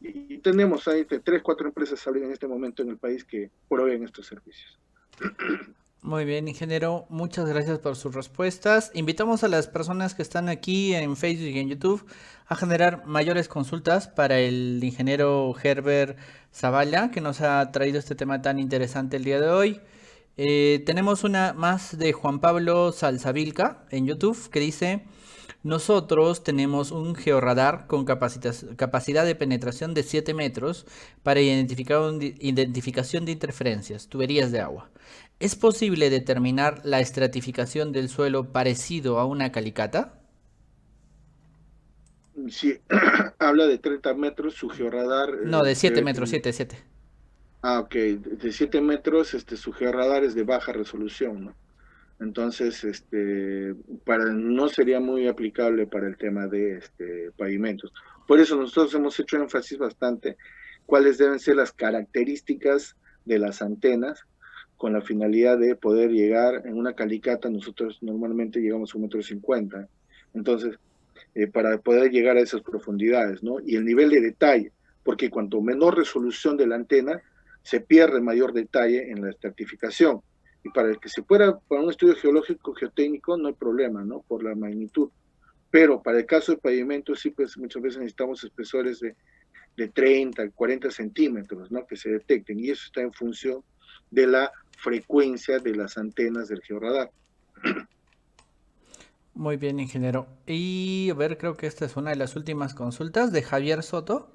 Y tenemos ahí 3, 4 empresas en este momento en el país que proveen estos servicios. Muy bien, ingeniero, muchas gracias por sus respuestas. Invitamos a las personas que están aquí en Facebook y en YouTube a generar mayores consultas para el ingeniero Herbert Zavala, que nos ha traído este tema tan interesante el día de hoy. Tenemos una más de Juan Pablo Salzavilca en YouTube que dice: nosotros tenemos un georradar con capacidad de penetración de 7 metros para identificación de interferencias, tuberías de agua. ¿Es posible determinar la estratificación del suelo parecido a una calicata? Si habla de 30 metros, su georradar... No, de 7 metros, 7. Ok, de 7 metros, su georradar es de baja resolución, ¿no? Entonces, no sería muy aplicable para el tema de pavimentos. Por eso nosotros hemos hecho énfasis bastante cuáles deben ser las características de las antenas con la finalidad de poder llegar en una calicata. Nosotros normalmente llegamos a 1,50 m. Entonces, para poder llegar a esas profundidades, ¿no? Y el nivel de detalle, porque cuanto menor resolución de la antena, se pierde mayor detalle en la estratificación. Y para el que se pueda, para un estudio geológico, geotécnico, no hay problema, ¿no? Por la magnitud. Pero para el caso de pavimento, sí, pues muchas veces necesitamos espesores de 30, 40 centímetros, ¿no? Que se detecten. Y eso está en función de la frecuencia de las antenas del georradar. Muy bien, ingeniero. Y a ver, creo que esta es una de las últimas consultas de Javier Soto.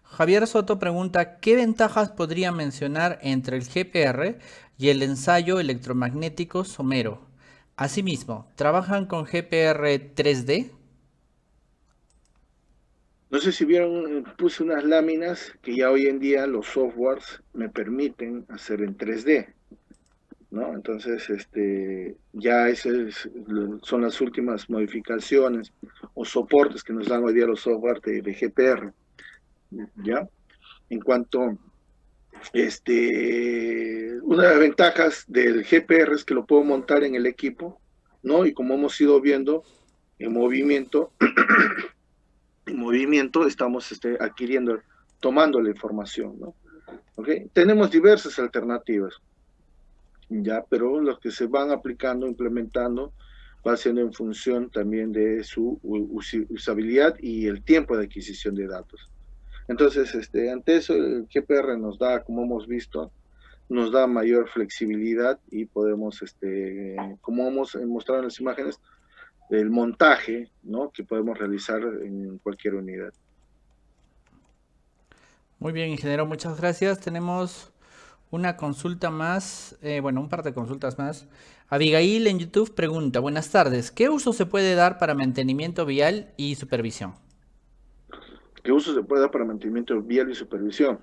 Javier Soto pregunta: ¿qué ventajas podría mencionar entre el GPR y el ensayo electromagnético somero? Asimismo, ¿trabajan con GPR 3D? No sé si vieron, puse unas láminas que ya hoy en día los softwares me permiten hacer en 3D, ¿no? Entonces, ya esas son las últimas modificaciones o soportes que nos dan hoy día los softwares de GPR, ¿ya? En cuanto, una de las ventajas del GPR es que lo puedo montar en el equipo, ¿no? Y como hemos ido viendo, en movimiento estamos adquiriendo, tomando la información, ¿no? ¿Okay? Tenemos diversas alternativas, ya, pero los que se van aplicando, implementando, va siendo en función también de su usabilidad y el tiempo de adquisición de datos. Entonces, ante eso, el GPR nos da, como hemos visto, nos da mayor flexibilidad y podemos, como hemos mostrado en las imágenes, el montaje, ¿no? Que podemos realizar en cualquier unidad. Muy bien, ingeniero, muchas gracias. Tenemos una consulta más, bueno, un par de consultas más. Abigail en YouTube pregunta: buenas tardes, ¿qué uso se puede dar para mantenimiento vial y supervisión? ¿Qué uso se puede dar para mantenimiento vial y supervisión?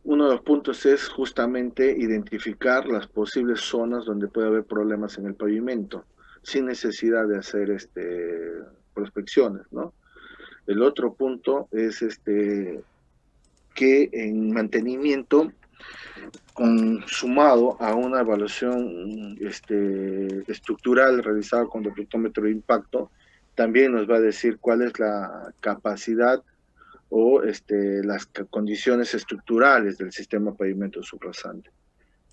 Uno de los puntos es justamente identificar las posibles zonas donde puede haber problemas en el pavimento, sin necesidad de hacer prospecciones, ¿no? El otro punto es que en mantenimiento, sumado a una evaluación estructural realizada con deflectómetro de impacto, también nos va a decir cuál es la capacidad o las condiciones estructurales del sistema pavimento subrasante.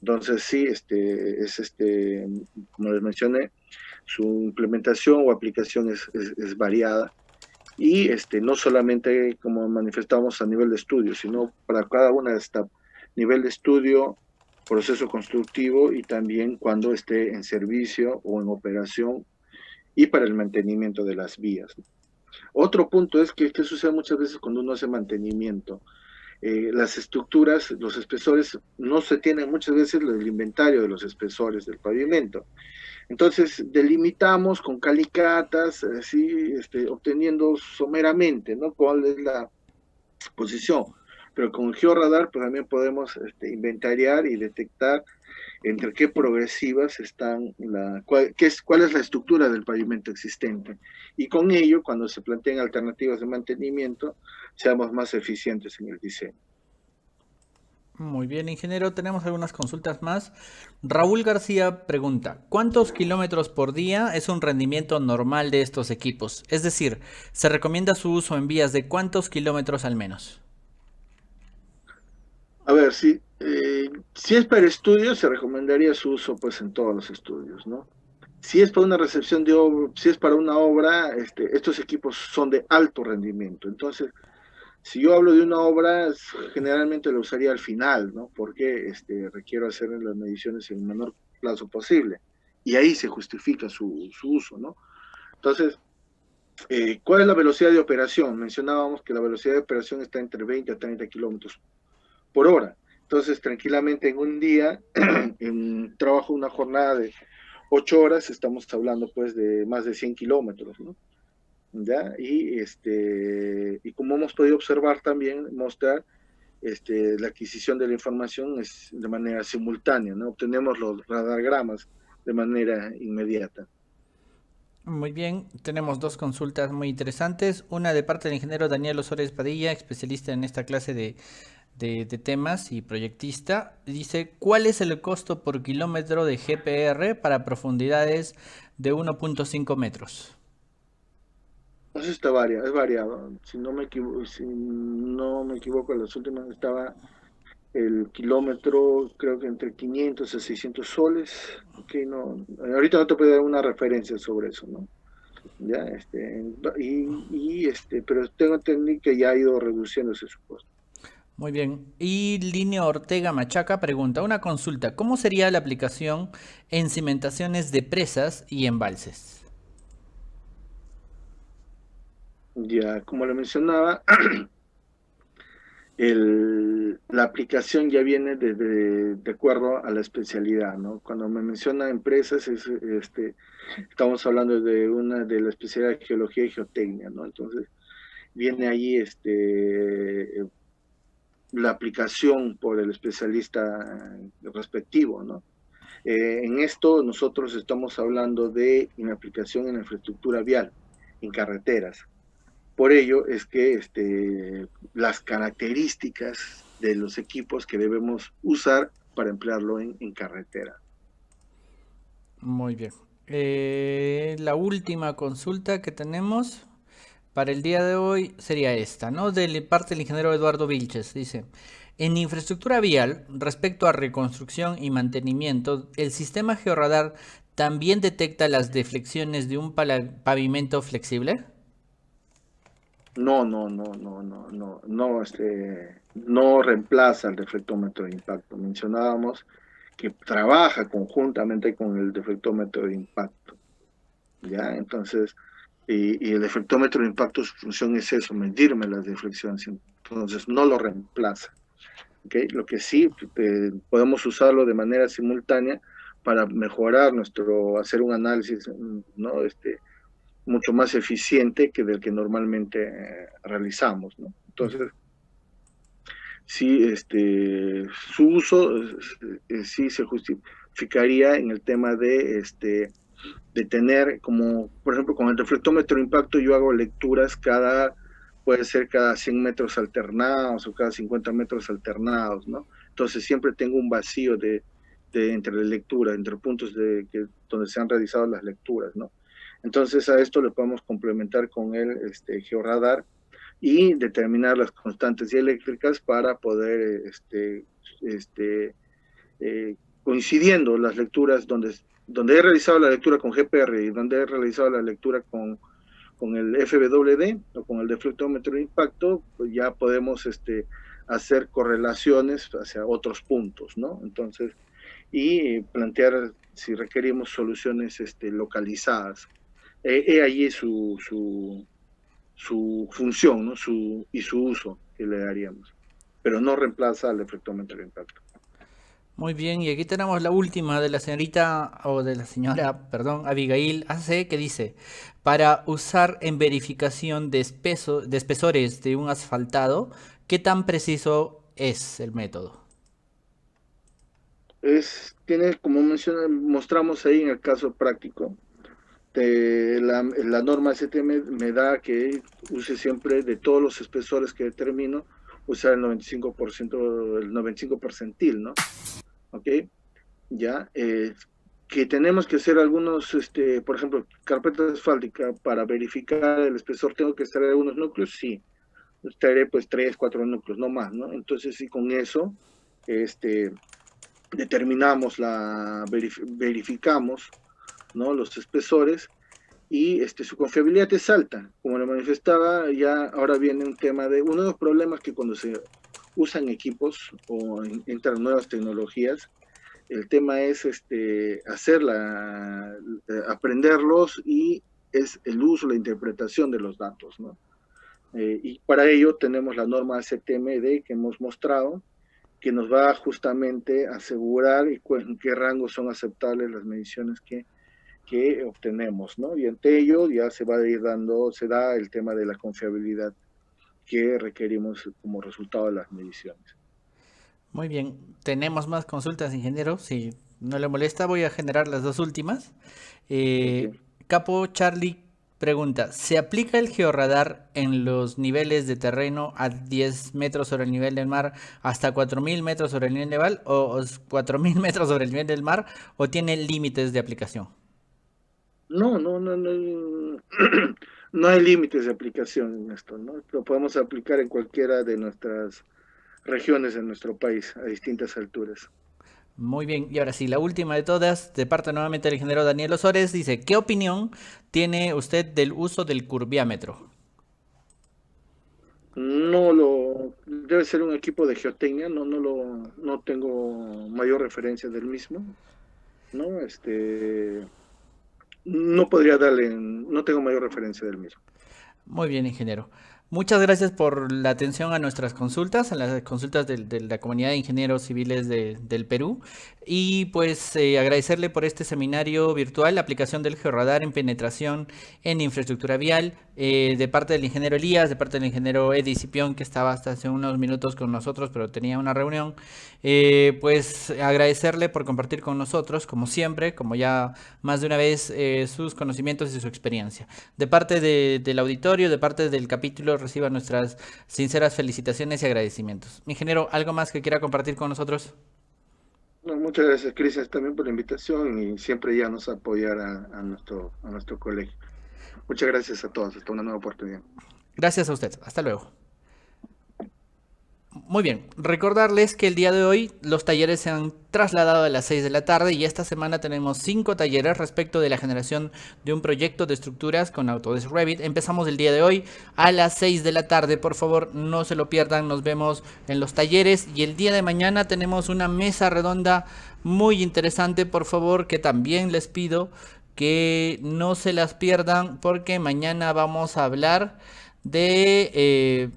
Entonces sí, como les mencioné, su implementación o aplicación es variada y no solamente como manifestamos a nivel de estudio, sino para cada una de estas nivel de estudio, proceso constructivo y también cuando esté en servicio o en operación y para el mantenimiento de las vías. Otro punto es que sucede muchas veces cuando uno hace mantenimiento. Las estructuras, los espesores, no se tienen muchas veces el inventario de los espesores del pavimento. Entonces, delimitamos con calicatas, así, obteniendo someramente, ¿no? Cuál es la posición. Pero con el georradar, pues también podemos inventariar y detectar entre qué progresivas están, cuál es la estructura del pavimento existente. Y con ello, cuando se planteen alternativas de mantenimiento, seamos más eficientes en el diseño. Muy bien, ingeniero, tenemos algunas consultas más. Raúl García pregunta: ¿cuántos kilómetros por día es un rendimiento normal de estos equipos? Es decir, ¿se recomienda su uso en vías de cuántos kilómetros al menos? A ver, sí, Si es para estudios, se recomendaría su uso pues en todos los estudios, ¿no? Si es para una recepción de obra, si es para una obra, estos equipos son de alto rendimiento. Entonces, si yo hablo de una obra, generalmente lo usaría al final, ¿no? Porque requiero hacer las mediciones en el menor plazo posible. Y ahí se justifica su uso, ¿no? Entonces, ¿cuál es la velocidad de operación? Mencionábamos que la velocidad de operación está entre 20 a 30 kilómetros por hora. Entonces, tranquilamente en un día, en trabajo una jornada de 8 horas, estamos hablando pues de más de 100 kilómetros, ¿no? ¿Ya? Y como hemos podido observar también, mostrar, la adquisición de la información es de manera simultánea, ¿no? Obtenemos los radargramas de manera inmediata. Muy bien, tenemos dos consultas muy interesantes. Una de parte del ingeniero Daniel Osores Padilla, especialista en esta clase de temas y proyectista. Dice, ¿cuál es el costo por kilómetro de GPR para profundidades de 1.5 metros? Eso es variado. Si no me equivoco, en las últimas estaba el kilómetro, creo que entre 500 a 600 soles. Okay, no, ahorita no te puedo dar una referencia sobre eso, ¿no? Ya, pero tengo entendido que ya ha ido reduciéndose su costo. Muy bien. Y Lineo Ortega Machaca pregunta, una consulta, ¿cómo sería la aplicación en cimentaciones de presas y embalses? Ya, como le mencionaba, la aplicación ya viene de acuerdo a la especialidad, ¿no? Cuando me menciona empresas, estamos hablando de la especialidad de geología y geotecnia, ¿no? Entonces, viene allí la aplicación por el especialista respectivo, ¿no? En esto nosotros estamos hablando de una aplicación en infraestructura vial, en carreteras. Por ello es que las características de los equipos que debemos usar para emplearlo en carretera. Muy bien. La última consulta que tenemos para el día de hoy sería esta, ¿no? De parte del ingeniero Eduardo Vilches. Dice, en infraestructura vial, respecto a reconstrucción y mantenimiento, ¿el sistema Georradar también detecta las deflexiones de un pavimento flexible? No reemplaza el deflectómetro de impacto. Mencionábamos que trabaja conjuntamente con el deflectómetro de impacto, ¿ya? Entonces, y el deflectómetro de impacto, su función es eso, medirme las deflexiones, entonces no lo reemplaza, ¿okay? Lo que sí, podemos usarlo de manera simultánea para mejorar hacer un análisis, ¿no? Mucho más eficiente que del que normalmente realizamos, ¿no? Entonces, sí, su uso sí se justificaría en el tema de tener, como por ejemplo con el deflectómetro de impacto, yo hago lecturas puede ser cada 100 metros alternados o cada 50 metros alternados, ¿no? Entonces siempre tengo un vacío entre la lectura, entre puntos donde se han realizado las lecturas, ¿no? Entonces a esto le podemos complementar con el georradar y determinar las constantes dieléctricas para poder coincidiendo las lecturas donde he realizado la lectura con GPR y donde he realizado la lectura con el FWD o con el deflectómetro de impacto, pues ya podemos hacer correlaciones hacia otros puntos, ¿no? Entonces, y plantear si requerimos soluciones localizadas. Allí su función, ¿no? Y su uso que le daríamos, pero no reemplaza al deflectómetro de impacto. Muy bien, y aquí tenemos la última de la señorita, o de la señora, perdón, Abigail AC, que dice, para usar en verificación de espesores de un asfaltado, ¿qué tan preciso es el método? Tiene, como mostramos ahí en el caso práctico, la norma ST me da que use siempre de todos los espesores que determino, usar el 95%, el 95 percentil, ¿no? ¿Ok? Ya, que tenemos que hacer algunos, por ejemplo, carpeta asfáltica para verificar el espesor, tengo que extraer algunos núcleos, sí, extraeré pues 3, 4 núcleos, no más, ¿no? Entonces sí, con eso, determinamos, verificamos, ¿no?, los espesores, y su confiabilidad es alta. Como lo manifestaba, ya ahora viene un tema de uno de los problemas que cuando se usan equipos o entran nuevas tecnologías, el tema es aprenderlos, y es el uso, la interpretación de los datos, ¿no? Y para ello tenemos la norma STMD que hemos mostrado, que nos va justamente a asegurar en qué rango son aceptables las mediciones que obtenemos, ¿no? Y ante ello ya se da el tema de la confiabilidad que requerimos como resultado de las mediciones. Muy bien, tenemos más consultas, ingeniero. Si no le molesta, voy a generar las dos últimas. Ok. Capo Charlie pregunta, ¿se aplica el georradar en los niveles de terreno a 10 metros sobre el nivel del mar hasta 4.000 metros sobre el nivel del mar, o 4.000 metros sobre el nivel del mar, o tiene límites de aplicación? No, no hay límites de aplicación en esto, ¿no? Lo podemos aplicar en cualquiera de nuestras regiones en nuestro país, a distintas alturas. Muy bien, y ahora sí, la última de todas, de parte nuevamente del ingeniero Daniel Osores, dice, ¿qué opinión tiene usted del uso del curviámetro? Debe ser un equipo de geotecnia, no tengo mayor referencia del mismo, ¿no? No tengo mayor referencia del mismo. Muy bien, ingeniero. Muchas gracias por la atención a nuestras consultas, a las consultas de la comunidad de ingenieros civiles del Perú. Y pues agradecerle por este seminario virtual, la aplicación del georradar en penetración en infraestructura vial, de parte del ingeniero Elías, de parte del ingeniero Eddie Cipión, que estaba hasta hace unos minutos con nosotros, pero tenía una reunión. Pues agradecerle por compartir con nosotros, como siempre, como ya más de una vez, sus conocimientos y su experiencia. De parte del auditorio, de parte del capítulo, reciba nuestras sinceras felicitaciones y agradecimientos. Ingeniero, ¿algo más que quiera compartir con nosotros? No, muchas gracias, Cristian, también por la invitación, y siempre ya nos apoyar a nuestro colegio. Muchas gracias a todos. Hasta una nueva oportunidad. Gracias a usted. Hasta luego. Muy bien, recordarles que el día de hoy los talleres se han trasladado a las 6 de la tarde, y esta semana tenemos 5 talleres respecto de la generación de un proyecto de estructuras con Autodesk Revit. Empezamos el día de hoy a las 6 de la tarde, por favor no se lo pierdan, nos vemos en los talleres. Y el día de mañana tenemos una mesa redonda muy interesante, por favor, que también les pido que no se las pierdan, porque mañana vamos a hablar de...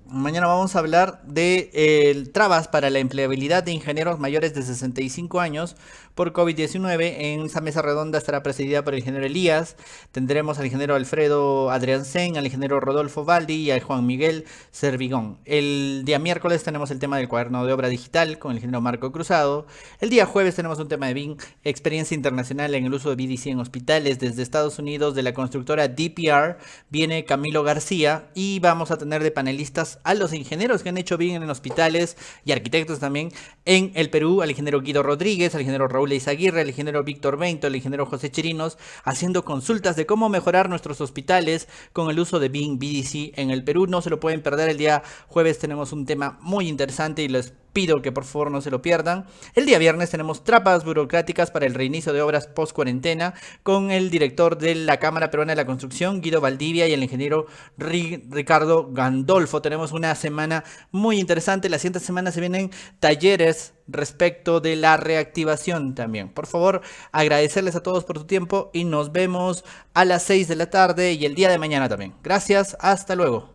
Mañana vamos a hablar de trabas para la empleabilidad de ingenieros mayores de 65 años por COVID-19. En esa mesa redonda estará presidida por el ingeniero Elías. Tendremos al ingeniero Alfredo Adriansen, al ingeniero Rodolfo Baldi y al Juan Miguel Servigón. El día miércoles tenemos el tema del cuaderno de obra digital con el ingeniero Marco Cruzado. El día jueves tenemos un tema de BIM, experiencia internacional en el uso de BDC en hospitales. Desde Estados Unidos, de la constructora DPR, viene Camilo García, y vamos a tener de panelistas a los ingenieros que han hecho BIM en hospitales y arquitectos también en el Perú, al ingeniero Guido Rodríguez, al ingeniero Raúl Eizaguirre, al ingeniero Víctor Bento, al ingeniero José Chirinos, haciendo consultas de cómo mejorar nuestros hospitales con el uso de BIM BDC en el Perú. No se lo pueden perder. El día jueves tenemos un tema muy interesante y les pido que por favor no se lo pierdan. El día viernes tenemos trampas burocráticas para el reinicio de obras post cuarentena con el director de la Cámara Peruana de la Construcción, Guido Valdivia, y el ingeniero Ricardo Gandolfo. Tenemos una semana muy interesante. La siguiente semana se vienen talleres respecto de la reactivación también. Por favor, agradecerles a todos por su tiempo, y nos vemos a las 6 de la tarde y el día de mañana también. Gracias, hasta luego.